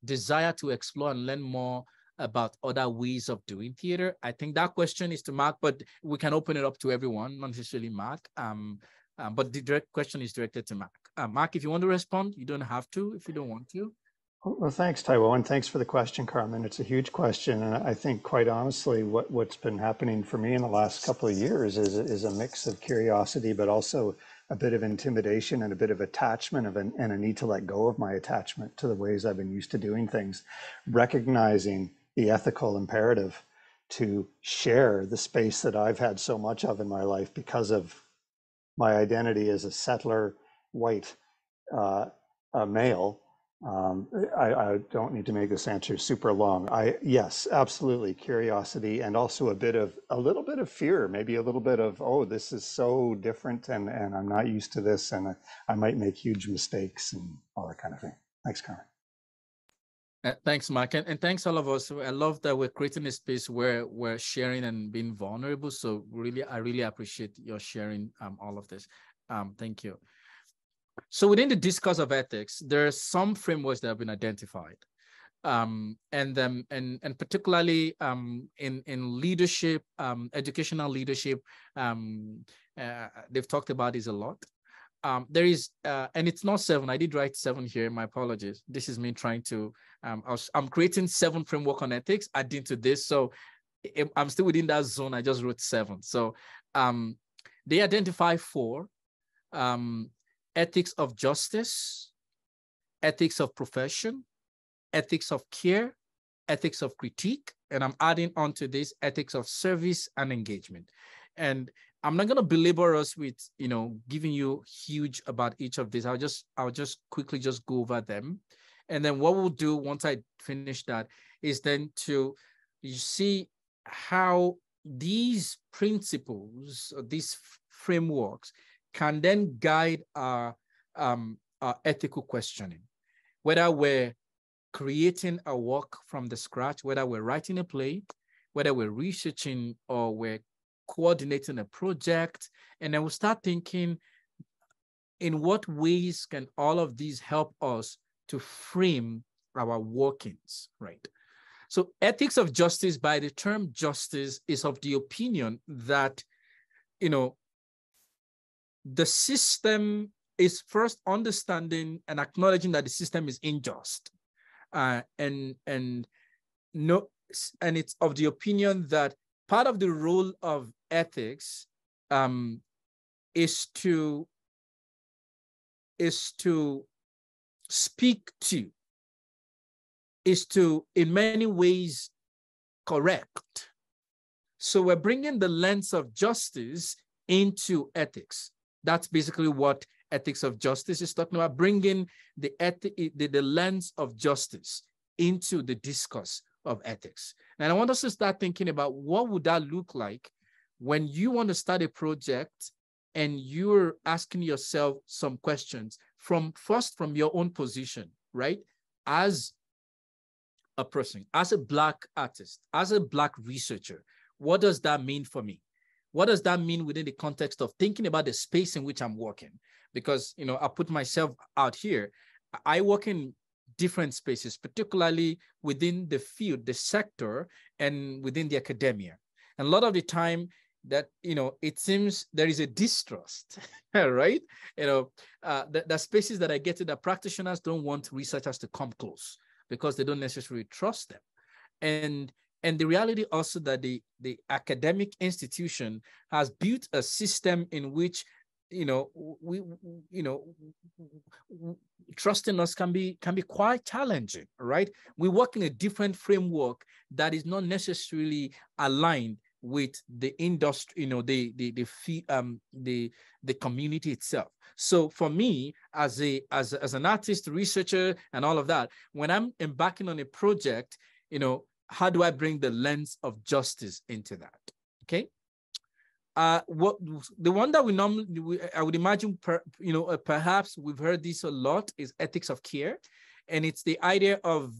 desire to explore and learn more about other ways of doing theater? I think that question is to Mark, but we can open it up to everyone, not necessarily Mark. But the direct question is directed to Mark. Mark, if you want to respond, you don't have to if you don't want to. Well, thanks, Taiwo, and thanks for the question, Carmen. It's a huge question, and I think, quite honestly, what's been happening for me in the last couple of years is a mix of curiosity, but also a bit of intimidation and a bit of attachment and a need to let go of my attachment to the ways I've been used to doing things, recognizing the ethical imperative to share the space that I've had so much of in my life because of my identity as a settler, white male. I don't need to make this answer super long. Yes, absolutely, curiosity, and also a little bit of fear, maybe a little bit of, oh, this is so different, and I'm not used to this, and I might make huge mistakes and all that kind of thing. Thanks, Carmen. Thanks, Mark, and thanks all of us. I love that we're creating a space where we're sharing and being vulnerable. So I really appreciate your sharing all of this. Thank you. So within the discourse of ethics, there are some frameworks that have been identified. And particularly in leadership, educational leadership, they've talked about this a lot. There is, and it's not 7. I did write 7 here. My apologies. This is me trying to. I'm creating 7 framework on ethics, adding to this. So I'm still within that zone. I just wrote 7. So they identify 4: ethics of justice, ethics of profession, ethics of care, ethics of critique, and I'm adding on to this ethics of service and engagement. And I'm not going to belabor us with, giving you huge about each of these. I'll just quickly just go over them. And then what we'll do once I finish that is then to see how these principles, these frameworks can then guide our ethical questioning, whether we're creating a work from the scratch, whether we're writing a play, whether we're researching or we're coordinating a project. And then we'll start thinking, in what ways can all of these help us to frame our workings, right? So ethics of justice, by the term justice, is of the opinion that, the system is first understanding and acknowledging that the system is unjust. And it's of the opinion that part of the role of ethics is to speak to, is to in many ways correct. So we're bringing the lens of justice into ethics. That's basically what ethics of justice is talking about, bringing the lens of justice into the discourse of ethics. And I want us to start thinking about what would that look like when you want to start a project and you're asking yourself some questions from your own position, right? As a person, as a Black artist, as a Black researcher, what does that mean for me? What does that mean within the context of thinking about the space in which I'm working? Because, I put myself out here. I work in different spaces, particularly within the field, the sector, and within the academia. And a lot of the time that, it seems there is a distrust, right? The spaces that I get to, the practitioners don't want researchers to come close because they don't necessarily trust them. And the reality also that the academic institution has built a system in which, trusting us can be quite challenging, right? We work in a different framework that is not necessarily aligned with the industry, the community itself. So for me, as an artist, researcher, and all of that, when I'm embarking on a project, how do I bring the lens of justice into that? Okay. What the one that I would imagine, perhaps we've heard this a lot, is ethics of care, and it's the idea of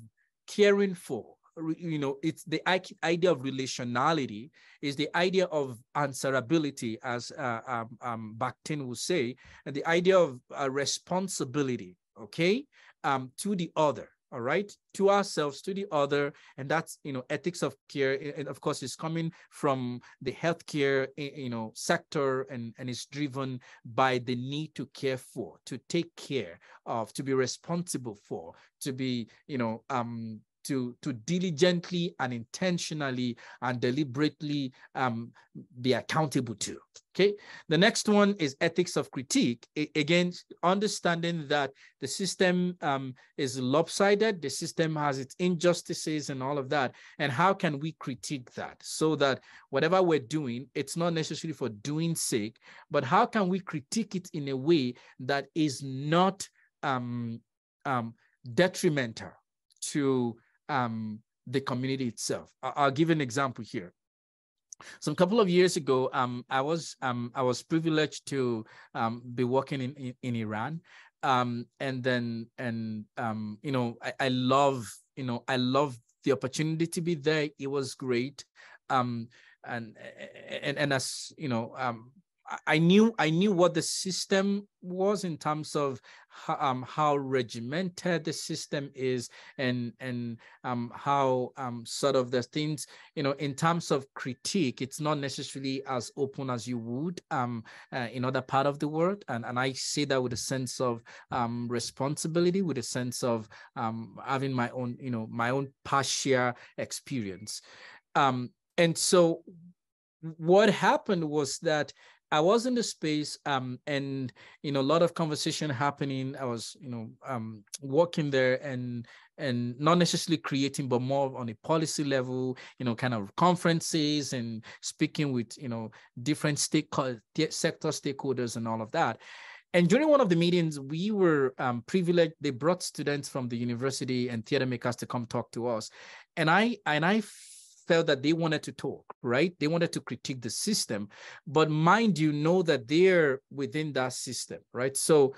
caring for. It's the idea of relationality, is the idea of answerability, as Bakhtin will say, and the idea of responsibility. Okay, to the other. All right, to ourselves, to the other, and that's ethics of care. And of course, it's coming from the healthcare sector, and is driven by the need to care for, to take care of, to be responsible for, to be to diligently and intentionally and deliberately be accountable to. Okay. The next one is ethics of critique. Again, understanding that the system is lopsided, the system has its injustices and all of that. And how can we critique that so that whatever we're doing, it's not necessarily for doing sake, but how can we critique it in a way that is not detrimental to the community itself? I'll give an example here. So a couple of years ago, I was privileged to be working in Iran, I love the opportunity to be there. It was great, and as I knew what the system was in terms of how regimented the system is, and how sort of the things, in terms of critique, it's not necessarily as open as you would in other part of the world, and I say that with a sense of responsibility, with a sense of having my own partial experience, and so what happened was that I was in the space, and a lot of conversation happening. I was, working there, and not necessarily creating, but more on a policy level, kind of conferences and speaking with, different sector stakeholders and all of that. And during one of the meetings, we were privileged. They brought students from the university and theater makers to come talk to us, and I felt that they wanted to talk, right? They wanted to critique the system, but mind you, know that they're within that system, right? So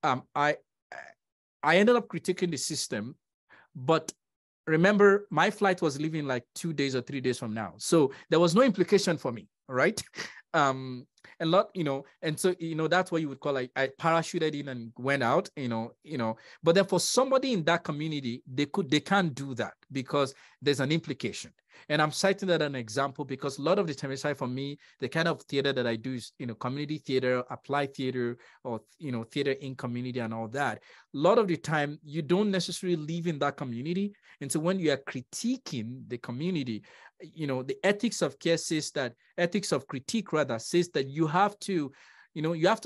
I ended up critiquing the system, but remember, my flight was leaving like 2 days or 3 days from now. So there was no implication for me, right? And so, that's what you would call, like, I parachuted in and went out, but then for somebody in that community, they can't do that because there's an implication. And I'm citing that as an example because a lot of the time, aside for me, the kind of theater that I do is, community theater, applied theater, or, theater in community and all that. A lot of the time, you don't necessarily live in that community. And so when you are critiquing the community, the ethics of care says that, ethics of critique rather says that you have to, you have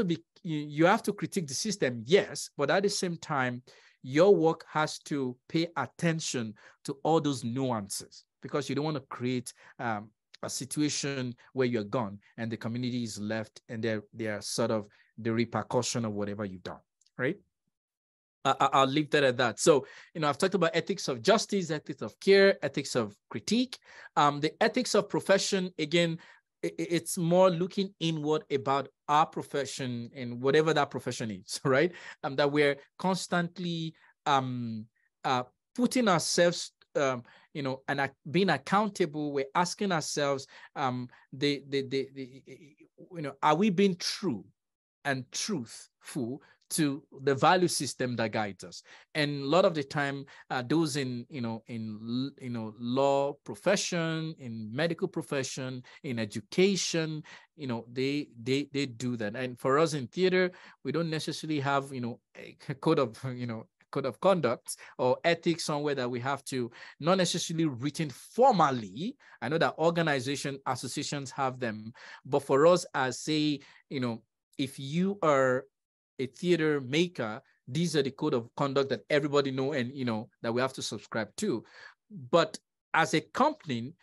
to critique the system, yes, but at the same time, your work has to pay attention to all those nuances, because you don't want to create a situation where you're gone and the community is left and they're sort of the repercussion of whatever you've done, right? I'll leave that at that. So, I've talked about ethics of justice, ethics of care, ethics of critique. The ethics of profession, again, it's more looking inward about our profession and whatever that profession is, right? That we're constantly putting ourselves, and being accountable. We're asking ourselves, are we being true and truthful to the value system that guides us? And a lot of the time, those in law profession, in medical profession, in education, they do that. And for us in theater, we don't necessarily have a code of conduct or ethics somewhere that we have to, not necessarily written formally. I know that associations have them, but for us as, say, if you are a theater maker, these are the code of conduct that everybody know and that we have to subscribe to. But as a company,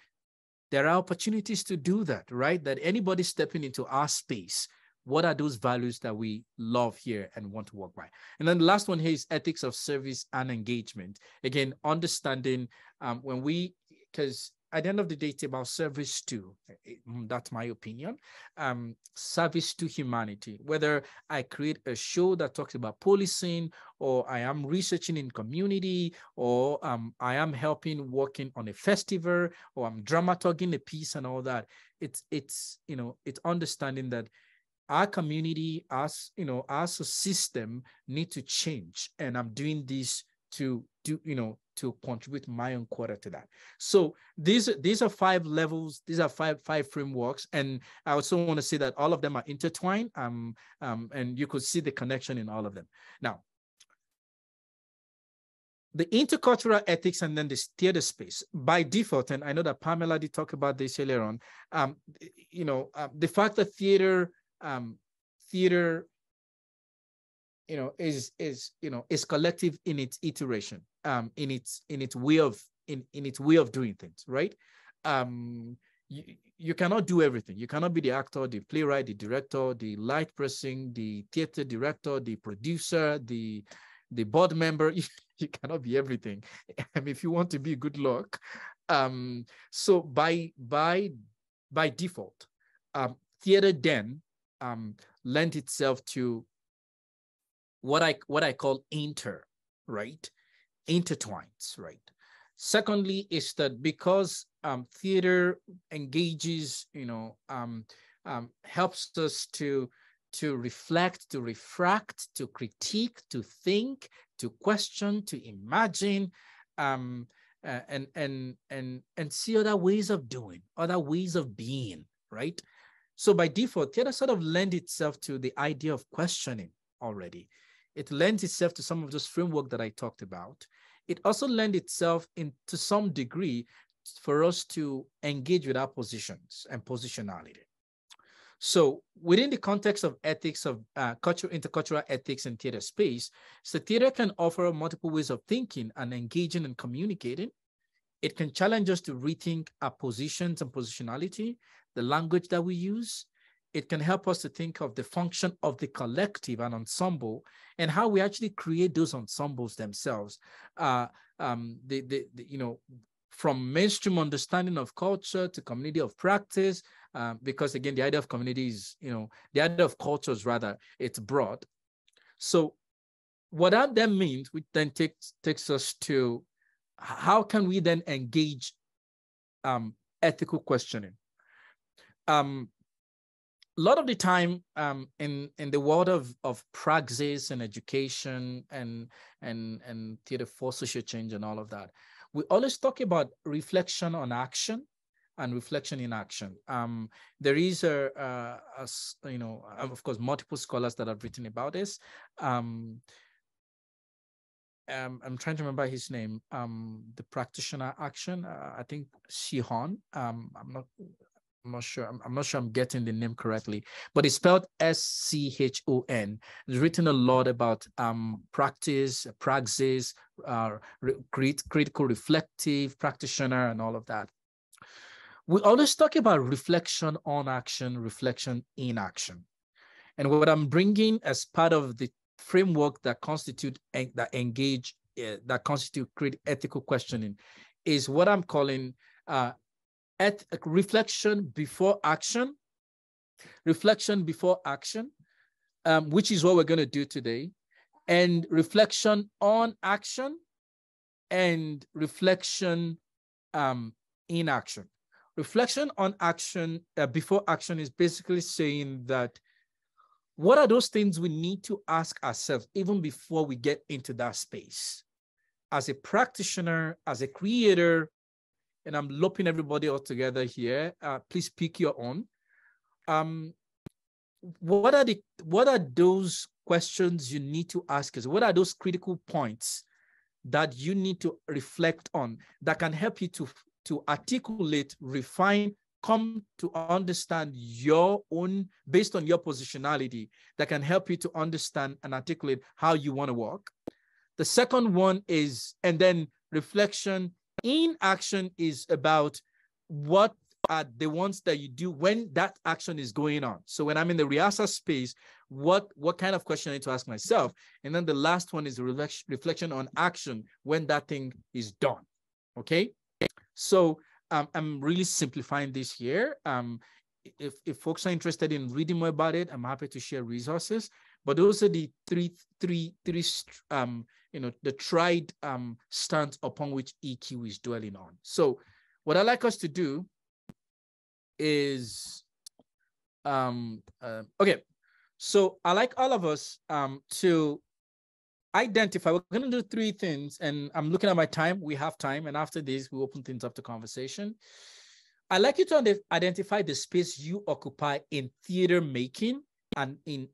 there are opportunities to do that, right? That anybody stepping into our space, what are those values that we love here and want to work by? And then the last one here is ethics of service and engagement. Again, understanding because at the end of the day, it's about service to, that's my opinion, service to humanity. Whether I create a show that talks about policing, or I am researching in community, or I am helping working on a festival, or I'm dramaturging a piece and all that. It's understanding that our community, as our system need to change, and I'm doing this to contribute my own quarter to that. So these are 5 levels. These are five frameworks, and I also want to say that all of them are intertwined. And you could see the connection in all of them. Now, the intercultural ethics and then this theater space by default, and I know that Pamela did talk about this earlier on. The fact that theater is collective in its iteration, in its way of doing things, right? You cannot do everything. You cannot be the actor, the playwright, the director, the light person, the theater director, the producer, the board member. You cannot be everything. If you want to be, good luck. So by default, theater then lent itself to what I call intertwines, right? Secondly, is that because theater engages, helps us to reflect, to refract, to critique, to think, to question, to imagine, and see other ways of doing, other ways of being, right? So by default, theater sort of lends itself to the idea of questioning already. It lends itself to some of those framework that I talked about. It also lends itself to some degree for us to engage with our positions and positionality. So within the context of ethics of intercultural ethics in theater space, so theater can offer multiple ways of thinking and engaging and communicating. It can challenge us to rethink our positions and positionality, the language that we use. It can help us to think of the function of the collective and ensemble and how we actually create those ensembles themselves. You know, from mainstream understanding of culture to community of practice, because again, the idea of community is, you know, the idea of cultures rather, it's broad. So what that then means, which then takes us to how can we then engage ethical questioning? A lot of the time in the world of praxis and education and theater for social change and all of that, we always talk about reflection on action and reflection in action. There is you know, of course, multiple scholars that have written about this. I'm trying to remember his name. The practitioner action. I think Shihon. I'm not sure. I'm not sure I'm getting the name correctly, but it's spelled S-C-H-O-N. It's written a lot about practice, praxis, critical reflective practitioner, and all of that. We always talk about reflection on action, reflection in action. And what I'm bringing as part of the framework that constitute ethical questioning is what I'm calling reflection before action, which is what we're going to do today, and reflection on action and reflection in action. Reflection on action before action is basically saying that what are those things we need to ask ourselves even before we get into that space? As a practitioner, as a creator, and I'm lumping everybody all together here, please pick your own. What are those questions you need to ask us? What are those critical points that you need to reflect on that can help you to articulate, refine, come to understand your own, based on your positionality, that can help you to understand and articulate how you want to work? The second one is, and then reflection in action is about what are the ones that you do when that action is going on. So when I'm in the rehearsal space, what kind of question I need to ask myself? And then the last one is the reflection on action when that thing is done. Okay. So I'm really simplifying this here. If folks are interested in reading more about it, I'm happy to share resources. But those are the three you know, the tried stance upon which EQ is dwelling on. So what I'd like us to do is, okay. So I like all of us to identify, we're going to do three things, and I'm looking at my time. We have time, and after this, we open things up to conversation. I'd like you to identify the space you occupy in theater making and in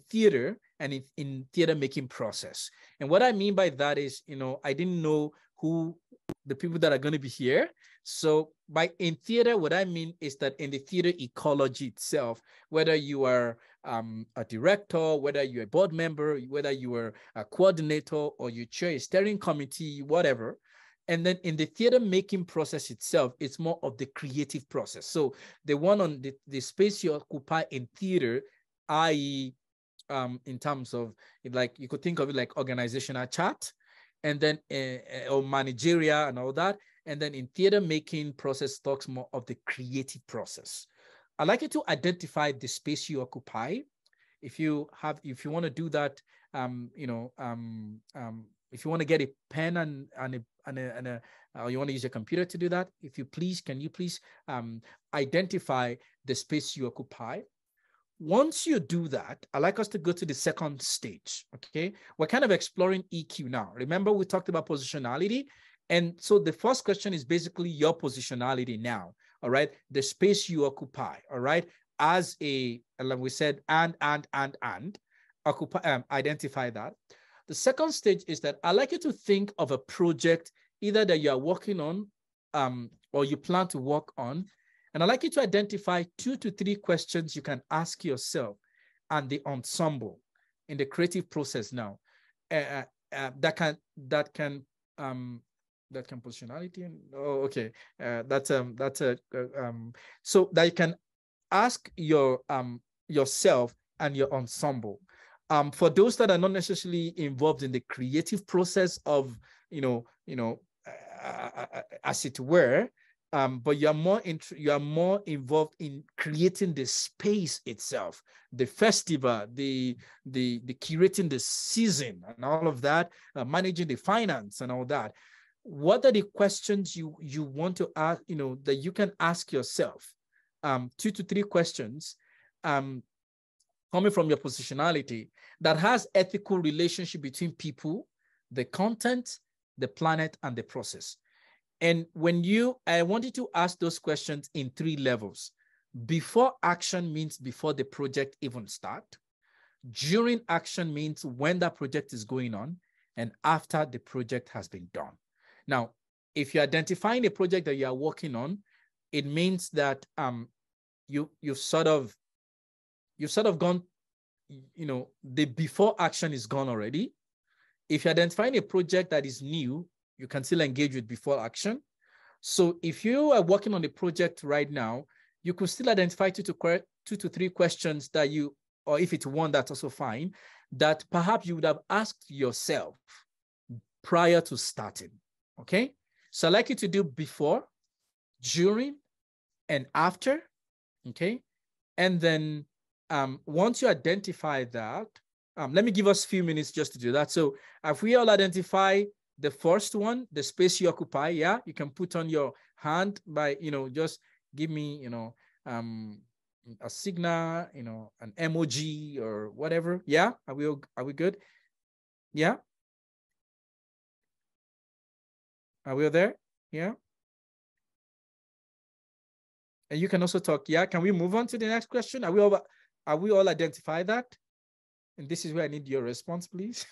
theater and in theater making process. And what I mean by that is, you know, I didn't know who the people that are going to be here. So by in theater, what I mean is that in the theater ecology itself, whether you are a director, whether you're a board member, whether you are a coordinator or you chair a steering committee, whatever. And then in the theater making process itself, it's more of the creative process. So the one on the space you occupy in theater, i.e., in terms of, like, you could think of it like organizational chart, and then or managerial and all that. And then in theater making process talks more of the creative process. I'd like you to identify the space you occupy. If you want to do that, you know, if you want to get a pen or you want to use your computer to do that, if you please, can you please identify the space you occupy? Once you do that, I'd like us to go to the second stage, okay? We're kind of exploring EQ now. Remember, we talked about positionality. And so the first question is basically your positionality now, all right? The space you occupy, all right? As like we said, occupy, identify that. The second stage is that I'd like you to think of a project either that you are working on or you plan to work on. And I'd like you to identify 2 to 3 questions you can ask yourself and the ensemble in the creative process now. That can positionality. Oh, okay. So that you can ask yourself and your ensemble. For those that are not necessarily involved in the creative process of, as it were, but you are more involved in creating the space itself, the festival, the curating the season and all of that, managing the finance and all that. What are the questions you want to ask, that you can ask yourself? 2 to 3 questions coming from your positionality that has ethical relationship between people, the content, the planet, and the process. And I want you to ask those questions in 3 levels. Before action means before the project even starts. During action means when that project is going on, and after the project has been done. Now, if you're identifying a project that you are working on, it means that you've sort of gone, the before action is gone already. If you're identifying a project that is new, you can still engage with before action. So if you are working on a project right now, you could still identify 2 to 3 questions that or if it's one, that's also fine, that perhaps you would have asked yourself prior to starting, okay? So I'd like you to do before, during, and after, okay? And then once you identify that, let me give us a few minutes just to do that. So if we all identify the first one, the space you occupy, yeah, you can put on your hand by, just give me, a signal, an emoji or whatever. Yeah, are we good? Yeah. Are we all there? Yeah. And you can also talk. Yeah. Can we move on to the next question? Are we all identify that? And this is where I need your response, please.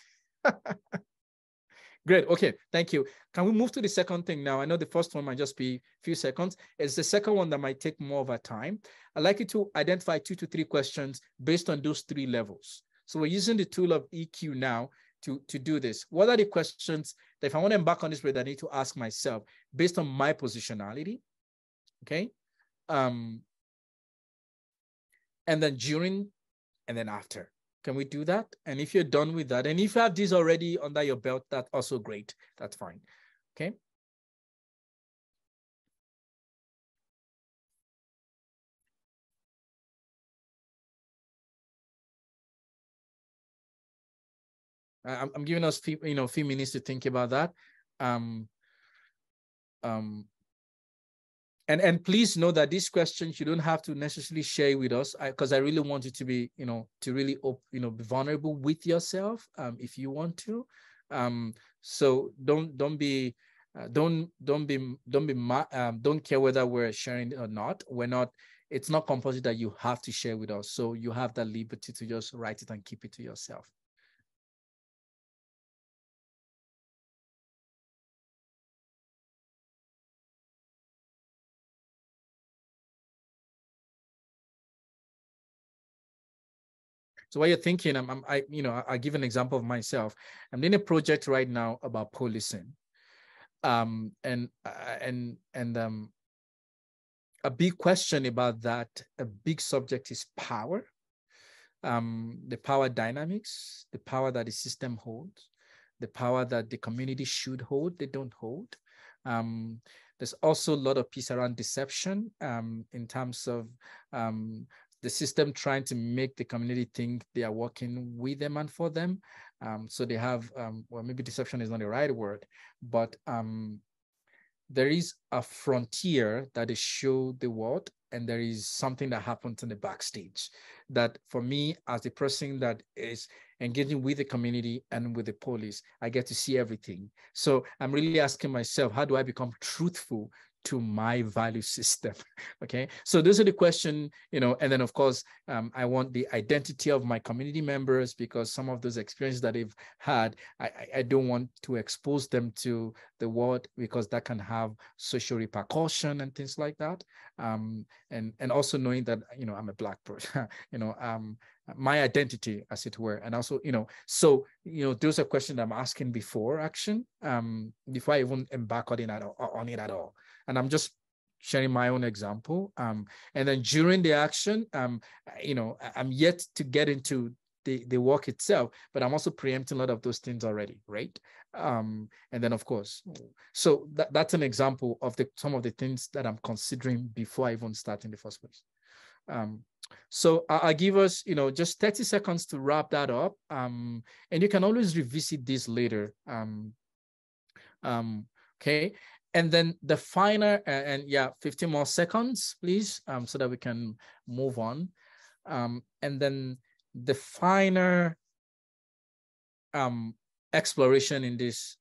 Great. Okay. Thank you. Can we move to the second thing now? I know the first one might just be a few seconds. It's the second one that might take more of our time. I'd like you to identify 2 to 3 questions based on those 3 levels. So we're using the tool of EQ now to do this. What are the questions that if I want to embark on this project, I need to ask myself based on my positionality? Okay. And then during and then after. Can we do that? And if you're done with that, and if you have these already under your belt, that's also great. That's fine. Okay. I'm giving us few minutes to think about that. And please know that these questions you don't have to necessarily share with us, because I really want you to be, to really, be vulnerable with yourself, if you want to. So don't care whether we're sharing it or not. We're not. It's not compulsory that you have to share with us. So you have that liberty to just write it and keep it to yourself. So while you're thinking, I give an example of myself. I'm doing a project right now about policing, and a big question about that, a big subject is power, the power dynamics, the power that the system holds, the power that the community should hold, they don't hold. There's also a lot of piece around deception, in terms of the system trying to make the community think they are working with them and for them. So they have, well, maybe deception is not the right word, but there is a frontier that they show the world, and there is something that happens in the backstage that for me, as a person that is engaging with the community and with the police, I get to see everything. So I'm really asking myself, how do I become truthful to my value system? Okay, so those are the questions, you know, and then of course, I want the identity of my community members, because some of those experiences that they've had, I don't want to expose them to the world, because that can have social repercussion and things like that. And also knowing that, you know, I'm a Black person, you know, my identity, as it were. And also, you know, so, you know, those are questions I'm asking before action, before I even embark on it at all. And I'm just sharing my own example. And then during the action, you know, I'm yet to get into the work itself, but I'm also preempting a lot of those things already, right? And then of course, so that's an example of some of the things that I'm considering before I even start in the first place. So I'll give us, you know, just 30 seconds to wrap that up. And you can always revisit this later. Okay. And then the final, and yeah, 15 more seconds, please, so that we can move on. And then the final exploration in this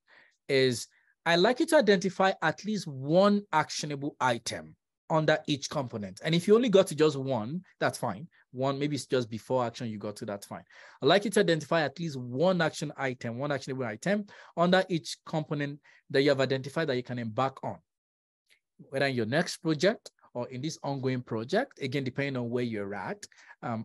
is, I'd like you to identify at least one actionable item under each component. And if you only got to just one, that's fine. One, maybe it's just before action you got to, that's fine. I'd like you to identify at least one action item, one actionable item under each component that you have identified that you can embark on, whether in your next project or in this ongoing project. Again, depending on where you're at,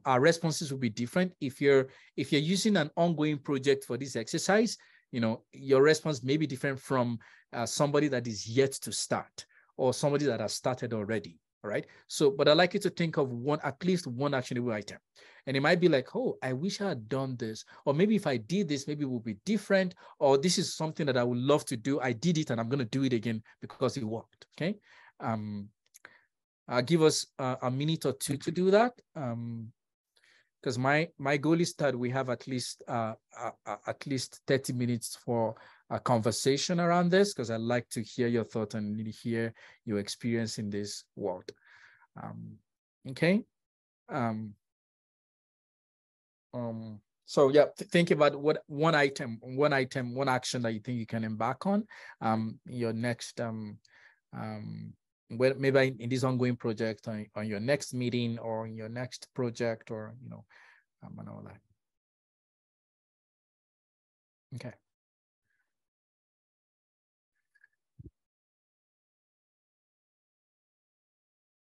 our responses will be different. If you're using an ongoing project for this exercise, you know, your response may be different from somebody that is yet to start, or somebody that has started already, all right? So, but I'd like you to think of at least one actionable item. And it might be like, oh, I wish I had done this, or maybe if I did this, maybe it would be different, or this is something that I would love to do. I did it and I'm going to do it again because it worked, okay? Give us a minute or two to do that. Because my goal is that we have at least 30 minutes for a conversation around this, because I'd like to hear your thoughts and hear your experience in this world. Okay. So yeah, think about what one action that you think you can embark on. Your next well, maybe in this ongoing project, on your next meeting, or in your next project, or you know, and all that. Okay.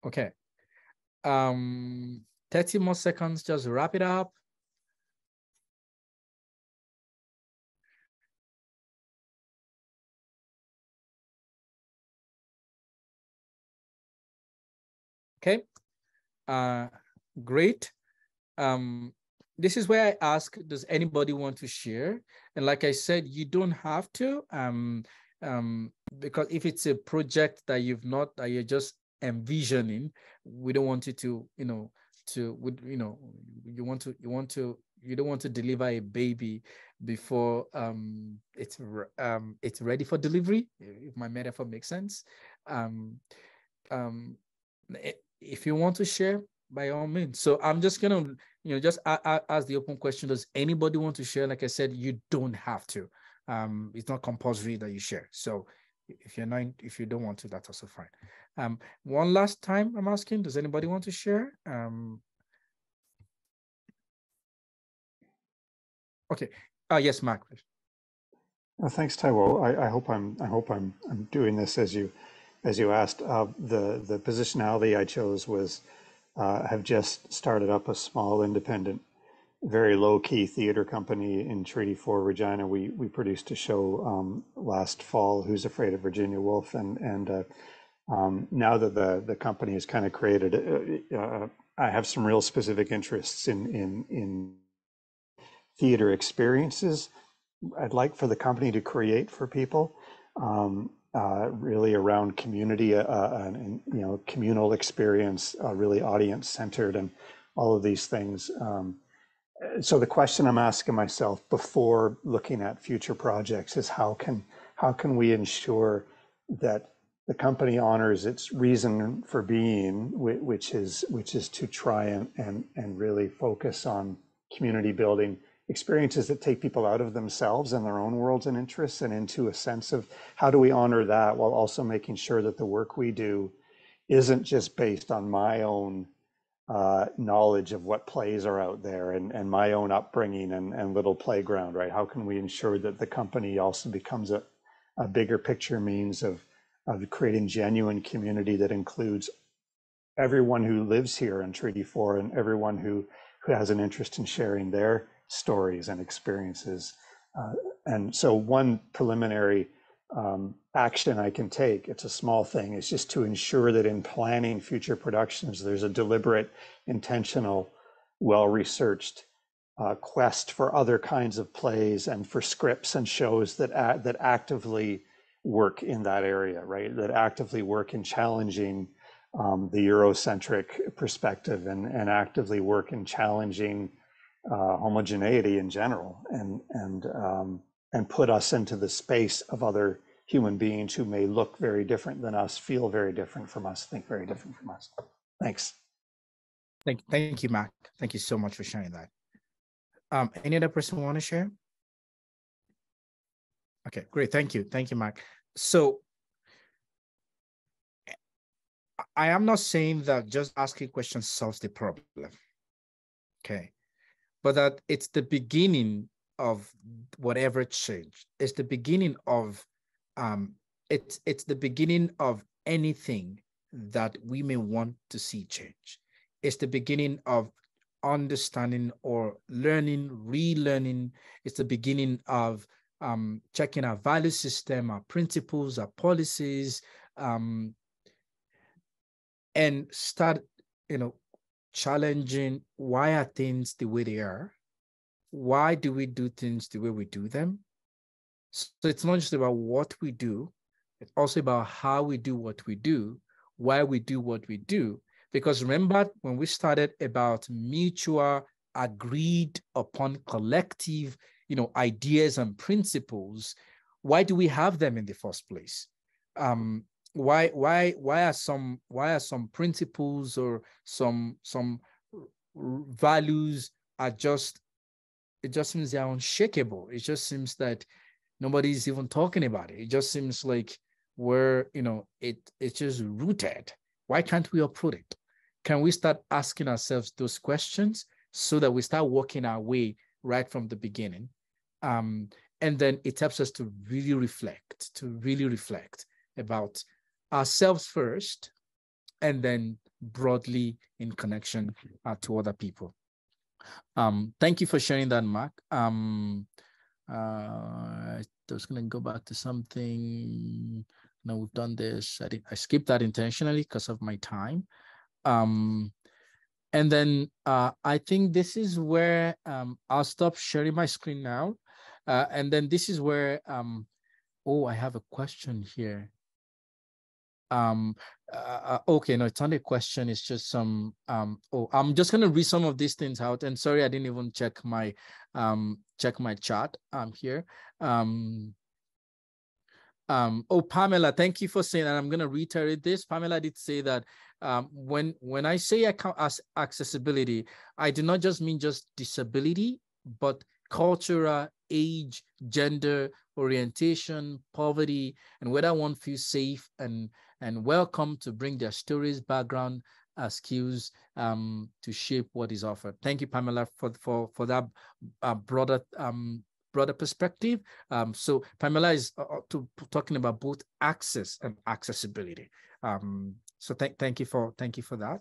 Okay. 30 more seconds, just wrap it up. Okay. Great. This is where I ask, does anybody want to share? And like I said, you don't have to, because if it's a project that you're just envisioning, we don't want you to, you know, you don't want to deliver a baby before it's ready for delivery, if my metaphor makes sense. If you want to share, by all means. So I'm just gonna, you know, just ask the open question. Does anybody want to share? Like I said, you don't have to. It's not compulsory that you share. So if you don't want to, that's also fine. One last time, I'm asking, does anybody want to share? Okay. Yes, Mark. Thanks, Taiwo. I hope I'm doing this as you asked. The positionality I chose was have just started up a small independent, very low-key theater company in Treaty 4, Regina. We produced a show last fall, Who's Afraid of Virginia Woolf, and now that the company is kind of created, I have some real specific interests in theater experiences I'd like for the company to create for people, really around community and you know, communal experience, really audience centered. And all of these things. So the question I'm asking myself before looking at future projects is how can we ensure that the company honors its reason for being, which is to try and really focus on community building experiences that take people out of themselves and their own worlds and interests and into a sense of how do we honor that while also making sure that the work we do isn't just based on my own knowledge of what plays are out there and my own upbringing and little playground, right? How can we ensure that the company also becomes a bigger picture means of creating genuine community that includes everyone who lives here in Treaty 4 and everyone who has an interest in sharing their stories and experiences. And so one preliminary action I can take, it's a small thing, is just to ensure that in planning future productions, there's a deliberate, intentional, well-researched quest for other kinds of plays and for scripts and shows that actively work in that area, right? That actively work in challenging the Eurocentric perspective and actively work in challenging homogeneity in general and put us into the space of other human beings who may look very different than us, feel very different from us, think very different from us. Thanks. Thank you, Mark. Thank you so much for sharing that. Any other person want to share? Okay, great. Thank you. Thank you, Mark. So I am not saying that just asking questions solves the problem. Okay. But that it's the beginning of whatever change. It's the beginning of it's the beginning of anything that we may want to see change. It's the beginning of understanding or learning, relearning. It's the beginning of checking our value system, our principles, our policies, and start, challenging why are things the way they are? Why do we do things the way we do them? So it's not just about what we do, it's also about how we do what we do, why we do what we do. Because remember when we started about mutual agreed upon collective, ideas and principles, why do we have them in the first place? Why are some principles or some values it just seems they're unshakable. It just seems that nobody's even talking about it. It just seems like it's just rooted. Why can't we uproot it? Can we start asking ourselves those questions so that we start working our way right from the beginning? And then it helps us to really reflect about ourselves first, and then broadly in connection to other people. Thank you for sharing that, Mark. I was going to go back to something. No, we've done this. I skipped that intentionally because of my time. And then I think this is where I'll stop sharing my screen now. And then this is where, I have a question here. Okay, no, it's not a question, it's just some I'm just going to read some of these things out, and sorry I didn't even check my chat here. Pamela, thank you for saying that. I'm going to reiterate this. Pamela did say that when I say accessibility, I do not just mean just disability, but cultural, age, gender, orientation, poverty, and whether one feels safe and welcome to bring their stories, background, skills to shape what is offered. Thank you, Pamela, for that broader perspective. So Pamela is talking about both access and accessibility. So thank you for that.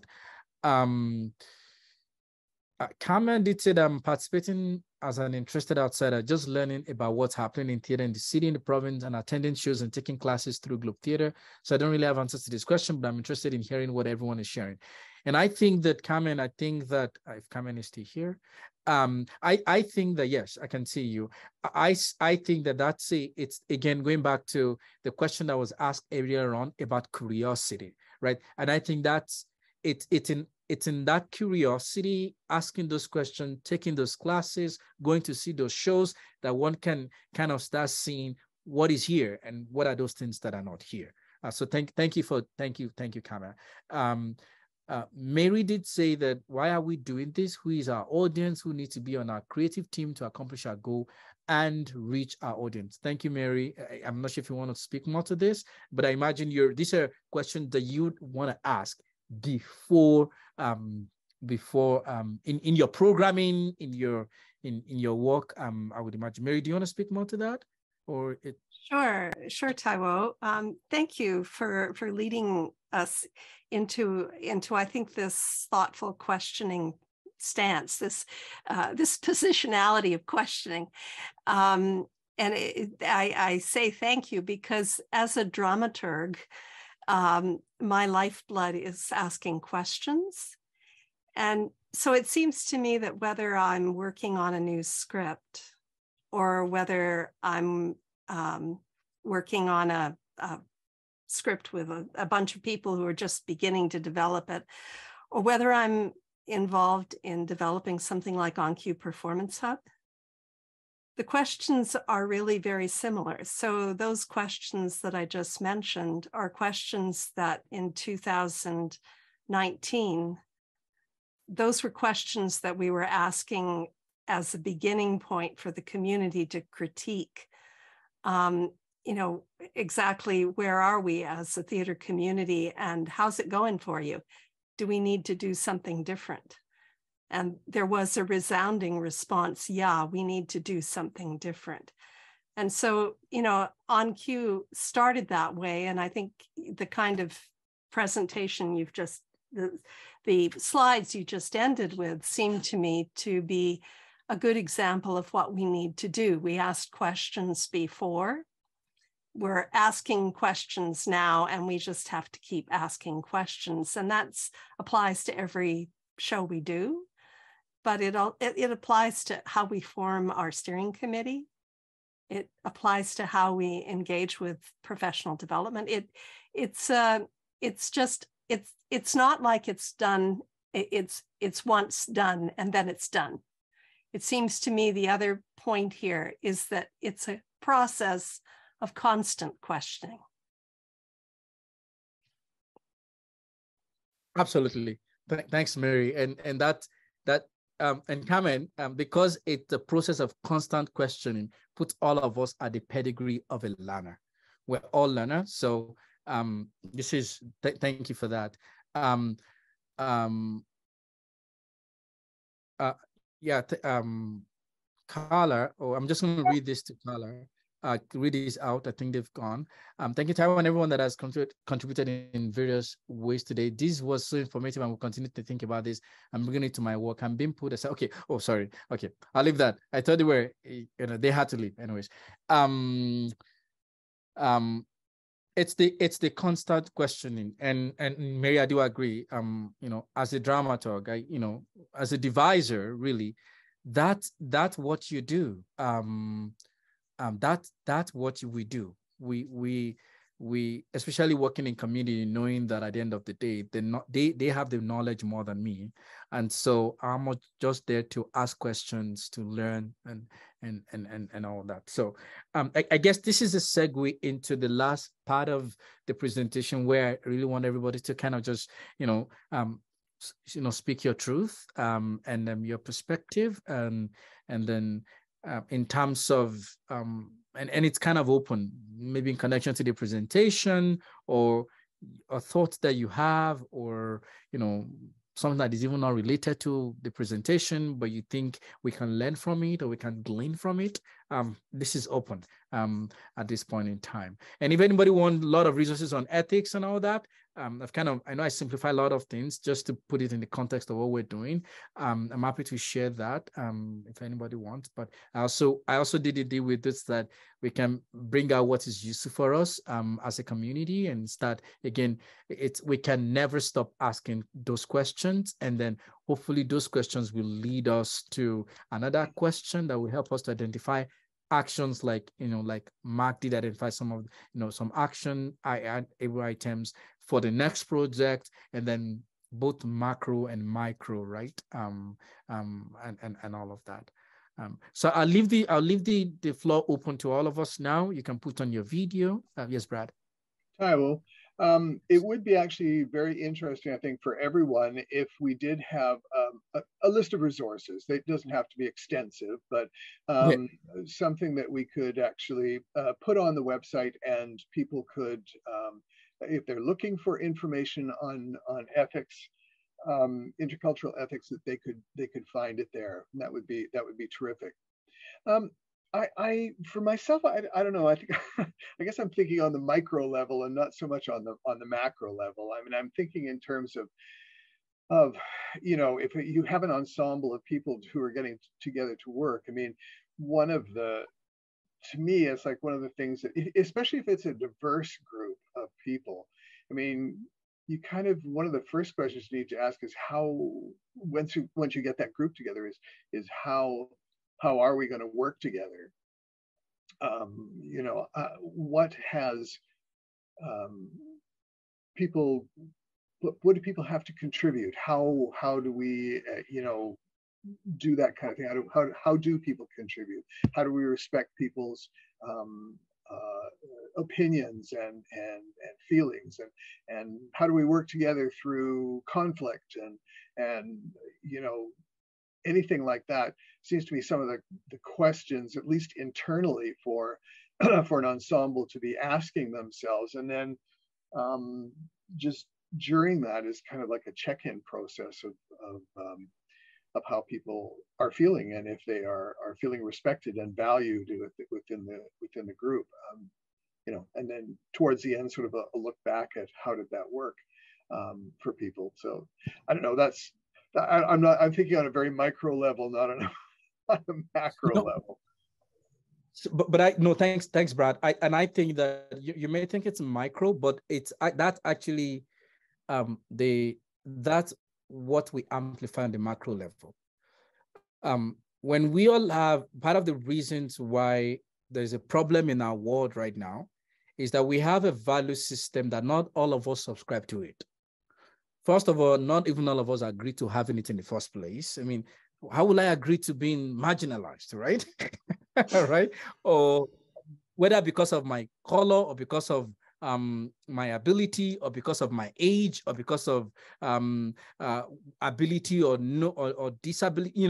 Carmen did say that I'm participating as an interested outsider, just learning about what's happening in theater in the city, in the province, and attending shows and taking classes through Globe Theater. So I don't really have answers to this question, but I'm interested in hearing what everyone is sharing. And I think that Carmen, if Carmen is still here, I think that, yes, I can see you. I think that it's again, going back to the question that was asked earlier on about curiosity, right? And I think it's it's in that curiosity, asking those questions, taking those classes, going to see those shows, that one can kind of start seeing what is here and what are those things that are not here. So thank you, Kama. Mary did say that, why are we doing this? Who is our audience? Who needs to be on our creative team to accomplish our goal and reach our audience? Thank you, Mary. I'm not sure if you want to speak more to this, but I imagine these are questions that you want to ask before in your programming, in your work. I would imagine. Mary, do you want to speak more to that? Or it... Sure, Taiwo. Thank you for leading us into I think this thoughtful questioning stance, this positionality of questioning. And I say thank you because as a dramaturg, my lifeblood is asking questions. And so it seems to me that whether I'm working on a new script or whether I'm working on a script with a bunch of people who are just beginning to develop it, or whether I'm involved in developing something like OnCue Performance Hub, the questions are really very similar. So those questions that I just mentioned are questions that in 2019, those were questions that we were asking as a beginning point for the community to critique. Exactly where are we as a theater community and how's it going for you? Do we need to do something different? And there was a resounding response, yeah, we need to do something different. And so, OnCue started that way. And I think the kind of presentation the slides you just ended with seemed to me to be a good example of what we need to do. We asked questions before. We're asking questions now, and we just have to keep asking questions. And that applies to every show we do, but it applies to how we form our steering committee. It applies to how we engage with professional development. It's not like it's done. It's once done and then it's done. It seems to me the other point here is that it's a process of constant questioning. Absolutely. Thanks, Mary. And Carmen, because it's a process of constant questioning, puts all of us at the pedigree of a learner. We're all learners. So thank you for that. Carla, I'm just going to read this to Carla. Read this out. I think they've gone. Thank you, Taiwo, and everyone that has contributed in various ways today. This was so informative, and we'll continue to think about this. I'm bringing it to my work. I'm being put aside. Okay. Oh, sorry. Okay, I'll leave that. I thought they had to leave. Anyways, it's the constant questioning, and Mary, I do agree. As a dramaturg, as a deviser, really, that's what you do. That's what we do. We especially working in community, knowing that at the end of the day, they have the knowledge more than me, and so I'm just there to ask questions, to learn, and all that. So I guess this is a segue into the last part of the presentation, where I really want everybody to kind of just speak your truth, and your perspective, and then in terms of and it's kind of open, maybe in connection to the presentation, or a thought that you have, or something that is even not related to the presentation, but you think we can learn from it or we can glean from it. This is open at this point in time. And if anybody wants a lot of resources on ethics and all that, I know I simplify a lot of things just to put it in the context of what we're doing. I'm happy to share that if anybody wants. But I also did a deal with this, that we can bring out what is useful for us as a community, and start again. We can never stop asking those questions, and then hopefully those questions will lead us to another question that will help us to identify actions, like Mark did identify some of some action items for the next project, and then both macro and micro, right? And all of that. So I'll leave the floor open to all of us now. You can put on your video. Yes, Brad. Taiwo, it would be actually very interesting, I think, for everyone if we did have a list of resources. It doesn't have to be extensive, but something that we could actually put on the website, and people could, if they're looking for information on ethics, intercultural ethics, that they could find it there. And that would be terrific. I for myself, I don't know. I think I guess I'm thinking on the micro level and not so much on the macro level. I mean, I'm thinking in terms of if you have an ensemble of people who are getting together to work. I mean, to me, it's like one of the things that, especially if it's a diverse group of people, I mean, you kind of, one of the first questions you need to ask is how, once you get that group together, is how are we going to work together? What has people, what do people have to contribute? How do we, do that kind of thing? How do people contribute? How do we respect people's opinions and feelings, and how do we work together through conflict and anything like that seems to be some of the questions, at least internally, for for an ensemble to be asking themselves. And then just during that is kind of like a check-in process of how people are feeling, and if they are feeling respected and valued within the group, and then towards the end, sort of a look back at how did that work for people. So I don't know. I'm thinking on a very micro level, not on a macro level. So, but I no, thanks, Brad. I think that you may think it's micro, but that's actually that's what we amplify on the macro level. When we all have, part of the reasons why there's a problem in our world right now is that we have a value system that not all of us subscribe to it. First of all, not even all of us agree to having it in the first place. I mean, how will I agree to being marginalized, right? Right? Or whether because of my color, or because of my ability, or because of my age, or because of ability or disability,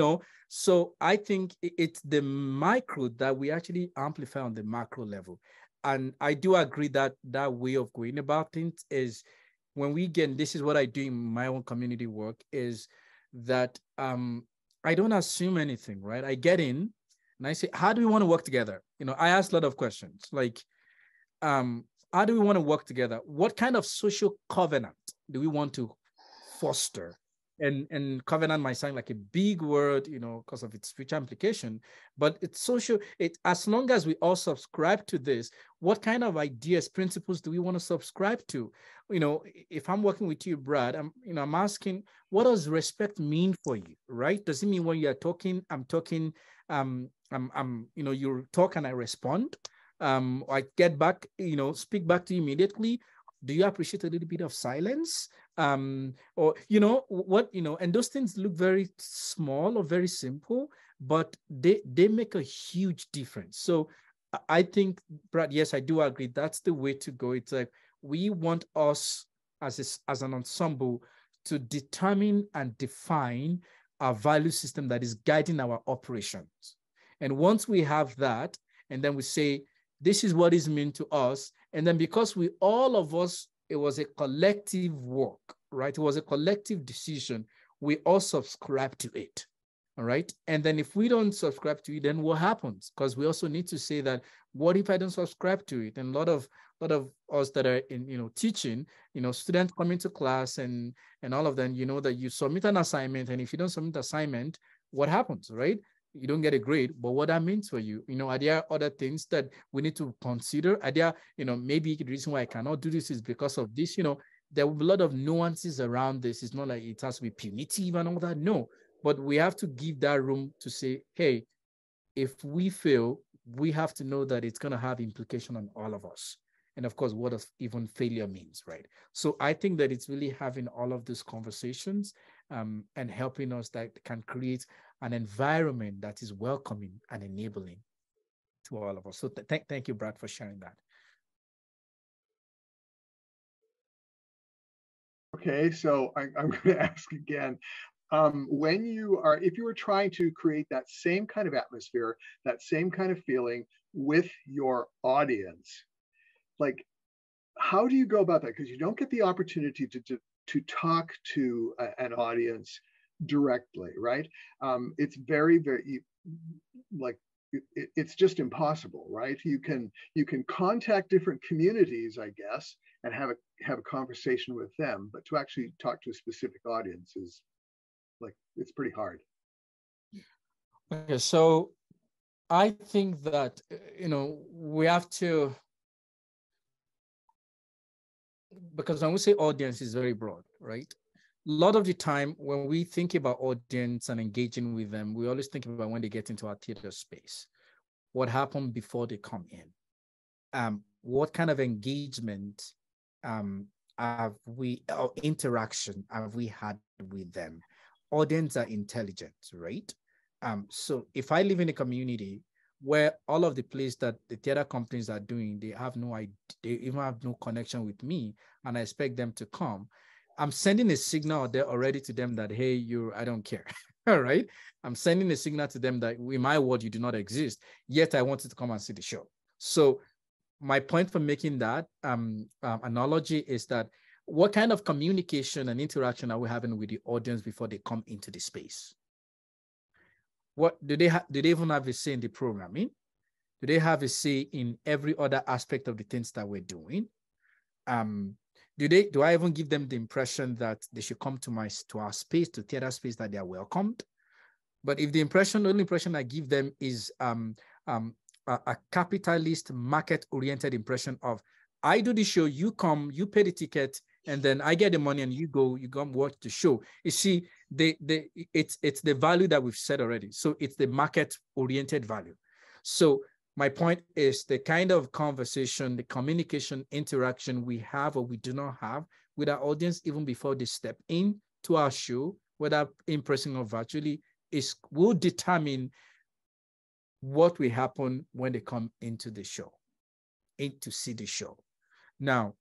So I think it's the micro that we actually amplify on the macro level. And I do agree that that way of going about things is, when we get, this is what I do in my own community work, is that I don't assume anything, right? I get in and I say, how do we want to work together? I ask a lot of questions like, how do we want to work together? What kind of social covenant do we want to foster? And covenant might sound like a big word, because of its future implication, but it's social. As long as we all subscribe to this, what kind of ideas, principles do we want to subscribe to? If I'm working with you, Brad, I'm asking, what does respect mean for you, right? Does it mean when you are talking, I'm talking, you talk and I respond? I get back, speak back to you immediately. Do you appreciate a little bit of silence? Or, and those things look very small or very simple, but they make a huge difference. So I think, Brad, yes, I do agree. That's the way to go. It's like, we want us as an ensemble to determine and define our value system that is guiding our operations. And once we have that, and then we say, this is what is meant to us. And then because all of us, it was a collective work, right? It was a collective decision. We all subscribe to it, all right? And then if we don't subscribe to it, then what happens? Because we also need to say that, what if I don't subscribe to it? And a lot of us that are in, teaching, students come into class and all of them, that you submit an assignment. And if you don't submit assignment, what happens, right? You don't get a grade, but what that means for you, are there other things that we need to consider? Are there, maybe the reason why I cannot do this is because of this, there will be a lot of nuances around this. It's not like it has to be punitive and all that. No, but we have to give that room to say, hey, if we fail, we have to know that it's going to have implication on all of us. and of course, what does even failure means, right? So I think that it's really having all of these conversations and helping us that can create an environment that is welcoming and enabling to all of us. So thank you, Brad, for sharing that. Okay, so I'm going to ask again. If you were trying to create that same kind of atmosphere, that same kind of feeling with your audience, like, how do you go about that? Because you don't get the opportunity to talk to an audience directly, right? It's very, very, like, it's just impossible, right? You can contact different communities, I guess, and have a conversation with them, but to actually talk to a specific audience is, like, it's pretty hard. Okay, so I think that, we have to, because when we say audience is very broad, right? A lot of the time when we think about audience and engaging with them, we always think about when they get into our theater space, what happened before they come in, what kind of engagement or interaction have we had with them? Audience are intelligent, right? So if I live in a community where all of the plays that the theater companies are doing, they have no idea, they even have no connection with me, and I expect them to come, I'm sending a signal out there already to them that, hey, I don't care. All right. I'm sending a signal to them that in my world, you do not exist, yet I wanted to come and see the show. So my point for making that analogy is that what kind of communication and interaction are we having with the audience before they come into the space? What do they even have a say in the programming? Do they have a say in every other aspect of the things that we're doing? Do I even give them the impression that they should come to our space, to theater space, that they are welcomed? But if the only impression I give them is a capitalist, market-oriented impression of, I do the show, you come, you pay the ticket, and then I get the money and you go watch the show. You see, it's the value that we've said already. So it's the market-oriented value. So my point is the kind of conversation, the communication, interaction we have or we do not have with our audience, even before they step into our show, whether in person or virtually, will determine what will happen when they come into the show, to see the show. Now,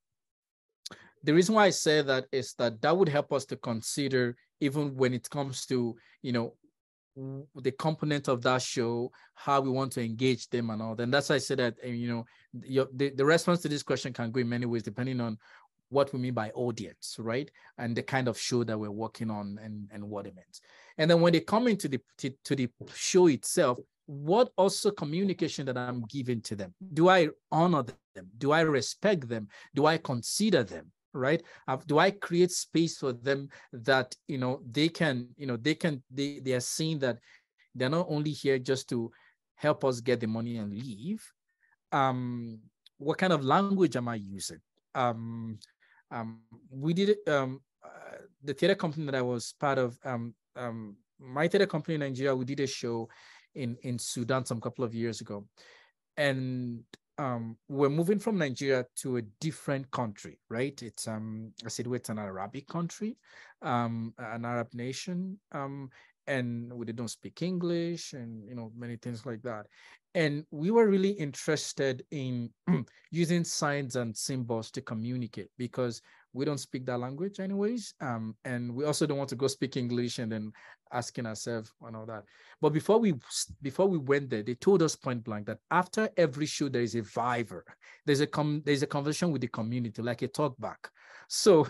the reason why I say that is that would help us to consider, even when it comes to, the component of that show, how we want to engage them and all that. And that's why I said that, the response to this question can go in many ways, depending on what we mean by audience, right? And the kind of show that we're working on and what it means. And then when they come into the show itself, what also communication that I'm giving to them? Do I honor them? Do I respect them? Do I consider them? Right? Do I create space for them that, they are seeing that they're not only here just to help us get the money and leave? What kind of language am I using? We did the theater company that I was part of, my theater company in Nigeria, we did a show in Sudan some couple of years ago. And we're moving from Nigeria to a different country, right? It's I said it's an Arabic country, an Arab nation, and we don't speak English, and many things like that. And we were really interested in using signs and symbols to communicate, because we don't speak that language anyways, and we also don't want to go speak English and then asking ourselves and all that. But before we went there, they told us point blank that after every show there is a viver, there's a conversation with the community, like a talk back. So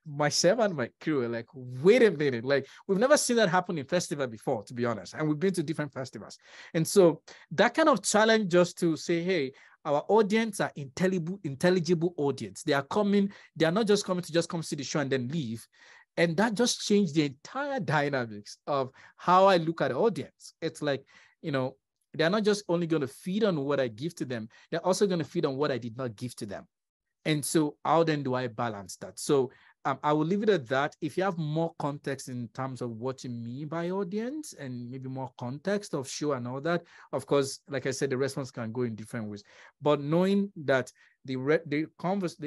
myself and my crew were like, wait a minute, like, we've never seen that happen in festival before, to be honest, and we've been to different festivals. And so that kind of challenge, just to say, hey, our audience are intelligible audience. They are coming, they are not just coming to just come see the show and then leave. And that just changed the entire dynamics of how I look at the audience. It's like, they're not just only going to feed on what I give to them, they're also going to feed on what I did not give to them. And so how then do I balance that? So I will leave it at that. If you have more context in terms of what you mean by audience and maybe more context of show and all that, of course, like I said, the response can go in different ways. But knowing that the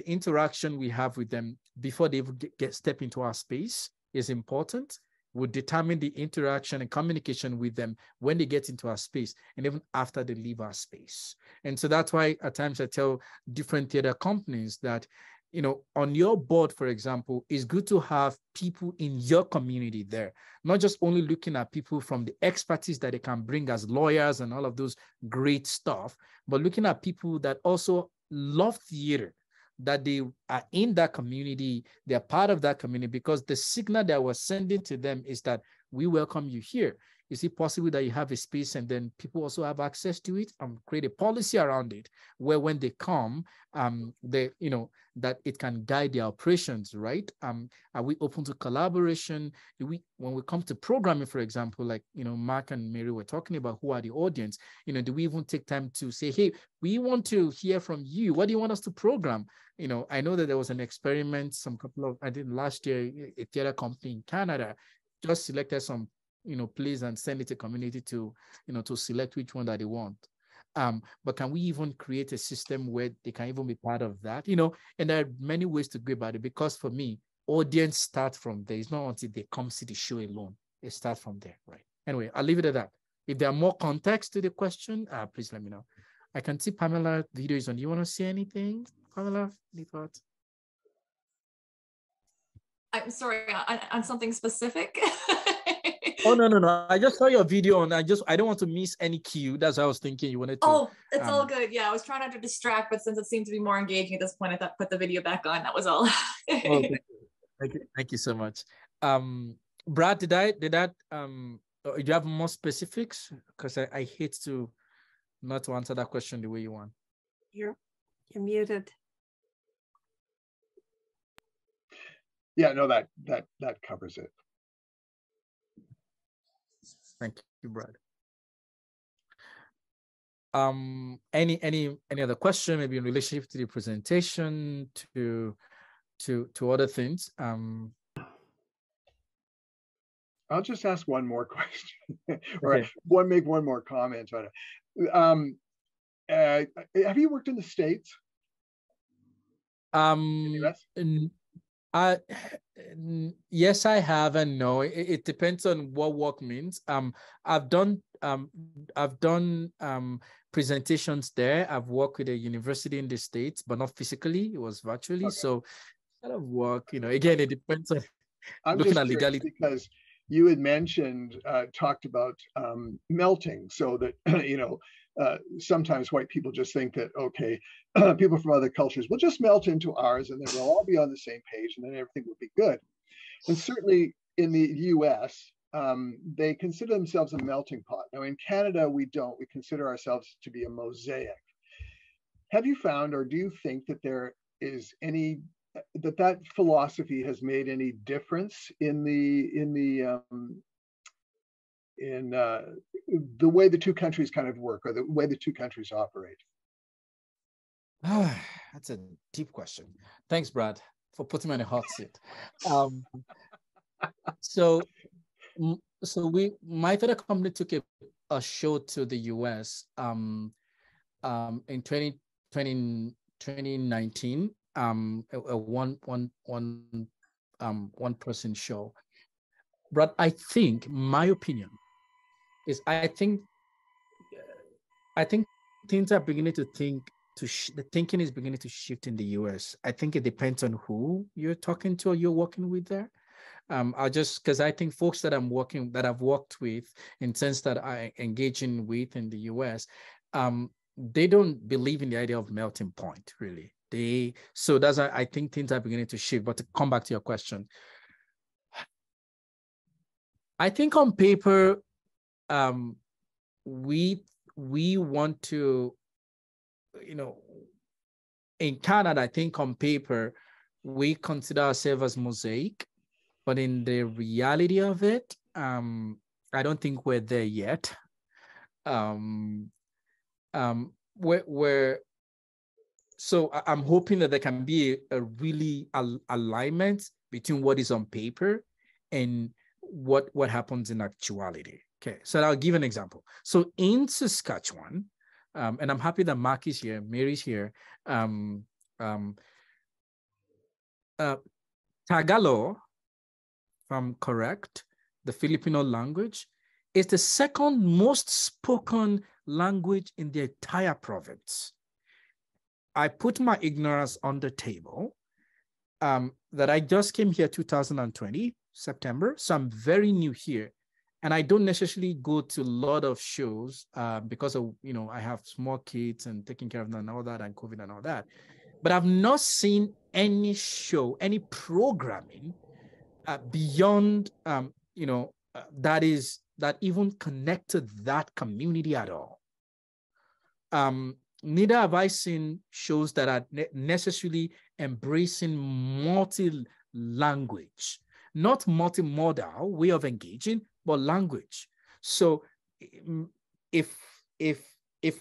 interaction we have with them before they even step into our space is important. Would determine the interaction and communication with them when they get into our space and even after they leave our space. And so that's why at times I tell different theater companies that, you know, on your board, for example, it's good to have people in your community there, not just only looking at people from the expertise that they can bring as lawyers and all of those great stuff, but looking at people that also love theater, that they are in that community, they're part of that community, because the signal that we're sending to them is that we welcome you here. Is it possible that you have a space and then people also have access to it? Create a policy around it where when they come, they, you know, that it can guide their operations, right? Are we open to collaboration? When we come to programming, for example, like, you know, Mark and Mary were talking about who are the audience, you know, do we even take time to say, hey, we want to hear from you. What do you want us to program? You know, I know that there was an experiment I did last year, a theater company in Canada just selected some, you know, plays and send it to community to, you know, to select which one that they want. But can we even create a system where they can even be part of that? You know, and there are many ways to go about it, because for me, audience starts from there. It's not until they come see the show alone. It starts from there, right? Anyway, I'll leave it at that. If there are more context to the question, please let me know. I can see Pamela video is on. Do you want to say anything, Pamela? Any thoughts? I'm sorry, on something specific. Oh, no. I just saw your video and I don't want to miss any cue. That's what I was thinking you wanted to. Oh, it's all good. Yeah, I was trying not to distract, but since it seemed to be more engaging at this point, I thought put the video back on. That was all. Oh, thank you so much. Brad, do you have more specifics? Because I hate to not to answer that question the way you want. You're muted. Yeah, no, that covers it. Thank you, Brad. Any other question, maybe in relationship to the presentation, to other things? I'll just ask one more question, or Okay. make one more comment on it. Have you worked in the States? In the US? Yes, I have, and no. It depends on what work means. I've done presentations there. I've worked with a university in the States, but not physically. It was virtually. Okay. So kind of work, you know, again, it depends on looking at legality. Because you had mentioned, talked about melting, so that, you know, sometimes white people just think that, okay, people from other cultures will just melt into ours and then we'll all be on the same page and then everything will be good. And certainly in the US, they consider themselves a melting pot. Now in Canada, we don't. We consider ourselves to be a mosaic. Have you found, or do you think that there is any, that philosophy has made any difference in the way the two countries kind of work, or the way the two countries operate? That's a deep question. Thanks, Brad, for putting me on a hot seat. So my theater company took a show to the US in 2019, a one person show. But I think my opinion is I think things are beginning to the thinking is beginning to shift in the US. I think it depends on who you're talking to or you're working with there. Because I think folks that I've worked with, in sense that I engaging with in the US, they don't believe in the idea of melting point, really. So that's why I think things are beginning to shift. But to come back to your question, I think on paper, we want to, you know, in Canada, I think on paper, we consider ourselves as mosaic, but in the reality of it, I don't think we're there yet. So I'm hoping that there can be a really alignment between what is on paper and what happens in actuality. Okay, so I'll give an example. So in Saskatchewan, and I'm happy that Mark is here, Mary's here. Tagalog, if I'm correct, the Filipino language, is the second most spoken language in the entire province. I put my ignorance on the table that I just came here 2020, September, so I'm very new here. And I don't necessarily go to a lot of shows because of, I have small kids and taking care of them and all that, and COVID and all that. But I've not seen any show, any programming beyond, that even connected that community at all. Neither have I seen shows that are necessarily embracing multi-language, not multimodal way of engaging, but language. So if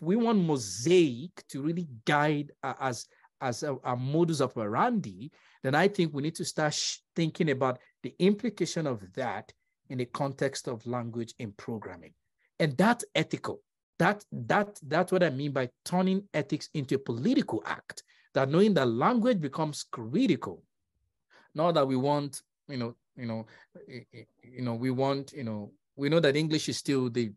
we want mosaic to really guide as a modus operandi, then I think we need to start thinking about the implication of that in the context of language in programming. And that's ethical. That's what I mean by turning ethics into a political act, that knowing that language becomes critical. Not that we want, we know that English is still the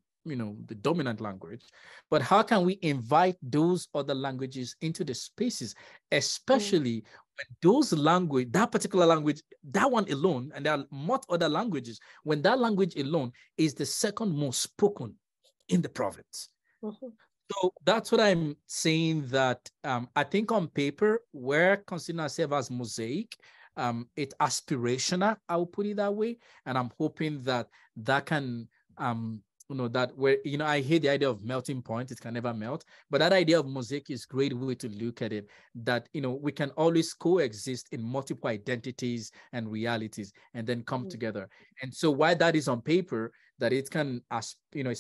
dominant language, but how can we invite those other languages into the spaces, especially when those language, that particular language, that one alone, and there are much other languages, when that language alone is the second most spoken in the province. Mm-hmm. So that's what I'm saying, that I think on paper, we're considering ourselves as mosaic. It's aspirational, I will put it that way. And I'm hoping that can, that where, I hate the idea of melting point, it can never melt, but that idea of mosaic is a great way to look at it, that, we can always coexist in multiple identities and realities and then come together. And so while that is on paper, that it can, it's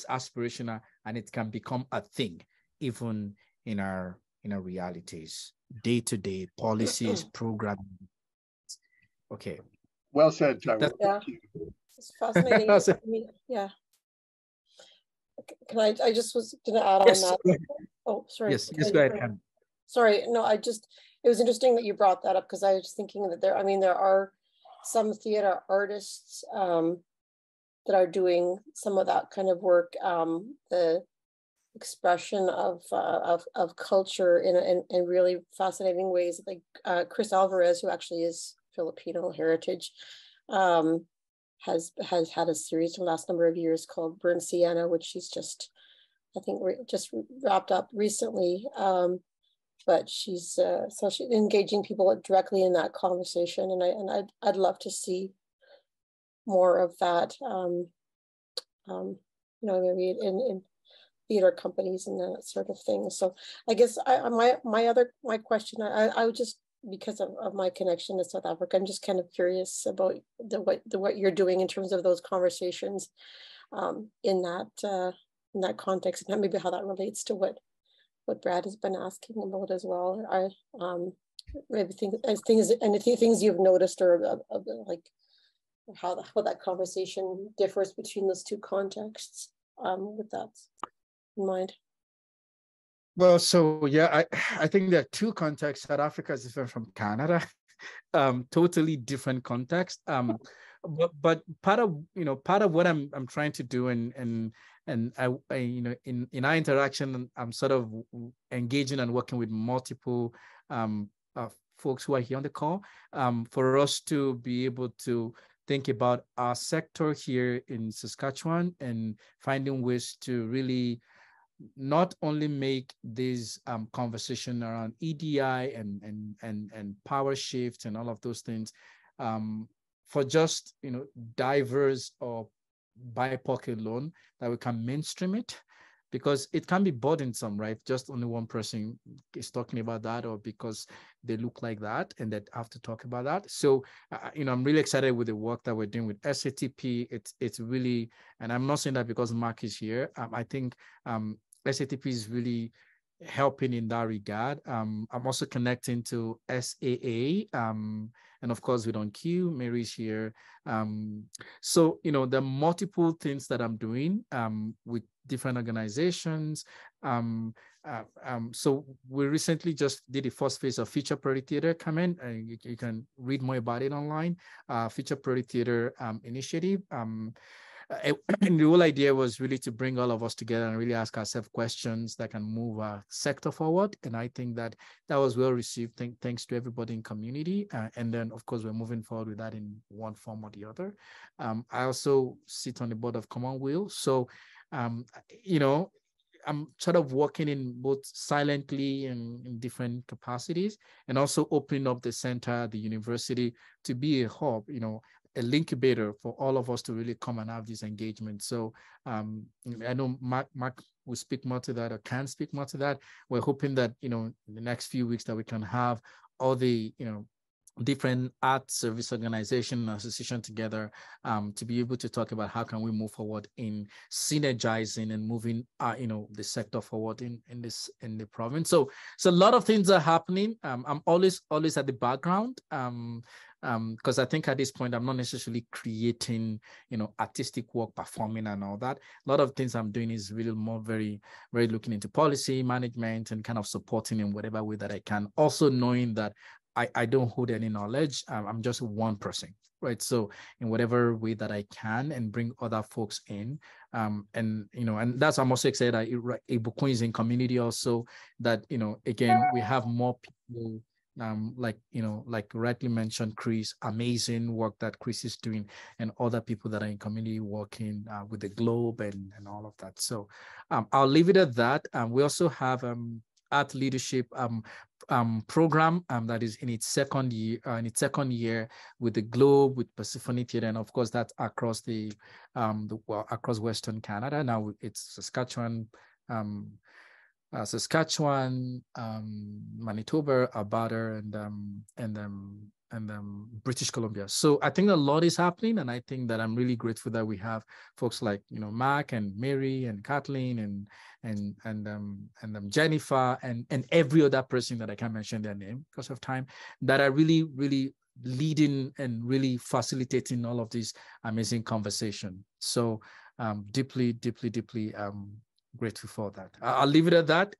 aspirational and it can become a thing, even in our realities, day-to-day policies, programming. Okay. Well said, Taiwo. Yeah, it's fascinating. I mean, yeah. Can I just was going to add on that. Oh, sorry. Yes, go ahead. Sorry, no, it was interesting that you brought that up, because I was thinking that there are some theater artists that are doing some of that kind of work, the expression of culture in really fascinating ways. Like Chris Alvarez, who actually is Filipino heritage, has had a series in the last number of years called Burn Sienna, which she's just wrapped up recently. But she's engaging people directly in that conversation, and I'd love to see more of that. Maybe in theater companies and that sort of thing. So I guess my question, I would just, because of my connection to South Africa, I'm just kind of curious about what you're doing in terms of those conversations in that context, and maybe how that relates to what Brad has been asking about as well. Maybe things you've noticed, or like how that conversation differs between those two contexts, with that in mind. Well, so yeah, I think there are two contexts. South Africa is different from Canada, totally different context. But part of what I'm trying to do, and I in our interaction, I'm sort of engaging and working with multiple folks who are here on the call, for us to be able to think about our sector here in Saskatchewan and finding ways to really not only make this conversation around EDI and power shifts and all of those things for just diverse or BIPOC alone, that we can mainstream it, because it can be burdensome, right? Just only one person is talking about that, or because they look like that and that have to talk about that. So, I'm really excited with the work that we're doing with SATP. It's really, and I'm not saying that because Mark is here. I think SATP is really helping in that regard. I'm also connecting to SAA, and of course with OnQ, Mary's here. So, you know, there are multiple things that I'm doing with different organizations. So we recently just did the first phase of Future Priority Theater. Come in, you can read more about it online. Future Priority Theater initiative. And the whole idea was really to bring all of us together and really ask ourselves questions that can move our sector forward. And I think that that was well received. Thanks to everybody in community. And then, of course, we're moving forward with that in one form or the other. I also sit on the board of Commonweal. So, you know, I'm sort of working in both silently and in different capacities, and also opening up the center, the university, to be a hub, you know, a incubator for all of us to really come and have this engagement. So I know Mark will speak more to that, or can speak more to that. We're hoping that, you know, in the next few weeks that we can have all the, you know, different art service organization and association together to be able to talk about how can we move forward in synergizing and moving you know, the sector forward in the province. So a lot of things are happening. I'm always at the background because I think at this point I'm not necessarily creating, you know, artistic work, performing and all that. A lot of things I'm doing is really more very looking into policy management and kind of supporting in whatever way that I can, also knowing that I don't hold any knowledge. I'm just one person, right? So in whatever way that I can and bring other folks in, and, you know, and that's, I'm also excited that Ibukun is in community also, that, you know, again, we have more people, like, you know, like rightly mentioned, Chris, amazing work that Chris is doing, and other people that are in community working with the Globe and all of that. So I'll leave it at that. We also have art leadership program that is in its second year with the Globe, with Persephone Theatre, and of course that's across across Western Canada. Now it's Saskatchewan, Manitoba, Alberta, and British Columbia. So I think a lot is happening, and I think that I'm really grateful that we have folks like, you know, Mark and Mary and Kathleen and Jennifer and every other person that I can't mention their name because of time, that are really leading and really facilitating all of this amazing conversation. So deeply grateful for that. I'll leave it at that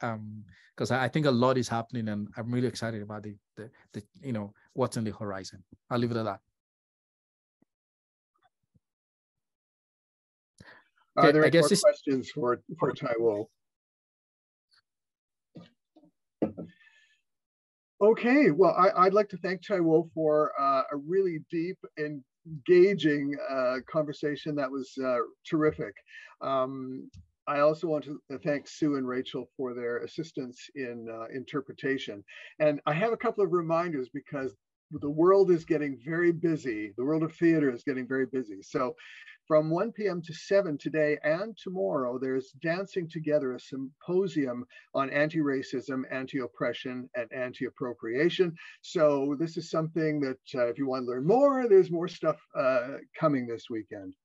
because I think a lot is happening, and I'm really excited about the you know, what's on the horizon. I'll leave it at that. Are there any more questions for Taiwo? Okay, well, I'd like to thank Taiwo for a really deep, engaging conversation that was terrific. I also want to thank Sue and Rachel for their assistance in interpretation. And I have a couple of reminders because the world is getting very busy. The world of theater is getting very busy. So from 1 p.m. to 7 today and tomorrow, there's Dancing Together, a symposium on anti-racism, anti-oppression, and anti-appropriation. So this is something that if you want to learn more, there's more stuff coming this weekend.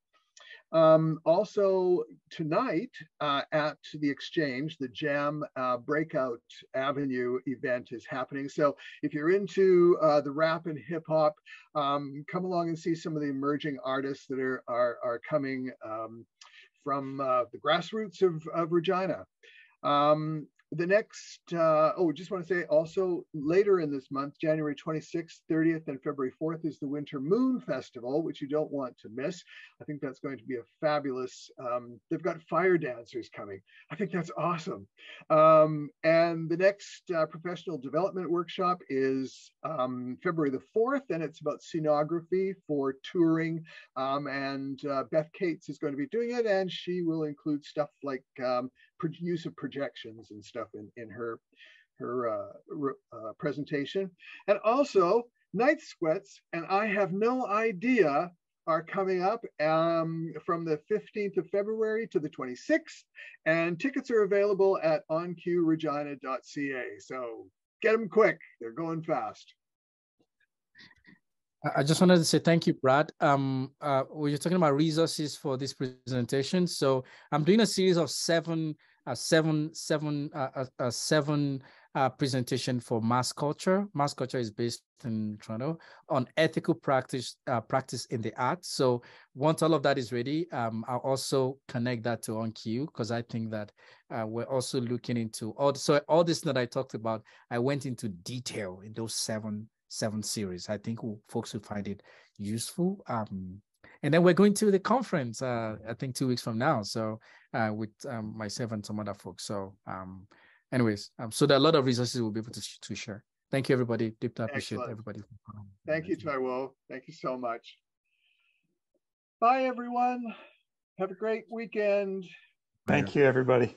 Also tonight at the Exchange, the Jam Breakout Avenue event is happening. So if you're into the rap and hip hop, come along and see some of the emerging artists that are coming from the grassroots of Regina. The next, just want to say also later in this month, January 26th, 30th, and February 4th is the Winter Moon Festival, which you don't want to miss. I think that's going to be a fabulous, they've got fire dancers coming. I think that's awesome. And the next professional development workshop is February the 4th, and it's about scenography for touring. And Beth Cates is going to be doing it, and she will include stuff like use of projections and stuff in her presentation. And also Night Sweats, and I have no idea, are coming up from the 15th of February to the 26th, and tickets are available at onqregina.ca. So get them quick, they're going fast. I just wanted to say thank you, Brad. We're talking about resources for this presentation. So I'm doing a series of 7 seven presentation for mass culture. Mass culture is based in Toronto on ethical practice in the arts. So once all of that is ready, I'll also connect that to OnCue, because I think that we're also looking into all this that I talked about. I went into detail in those seven series. I think folks will find it useful. And then we're going to the conference, I think 2 weeks from now. So with myself and some other folks. So anyways, so there are a lot of resources we'll be able to share. Thank you, everybody. Deeply appreciate everybody. Thank you, Taiwo. Thank you so much. Bye, everyone. Have a great weekend. Thank you, everybody.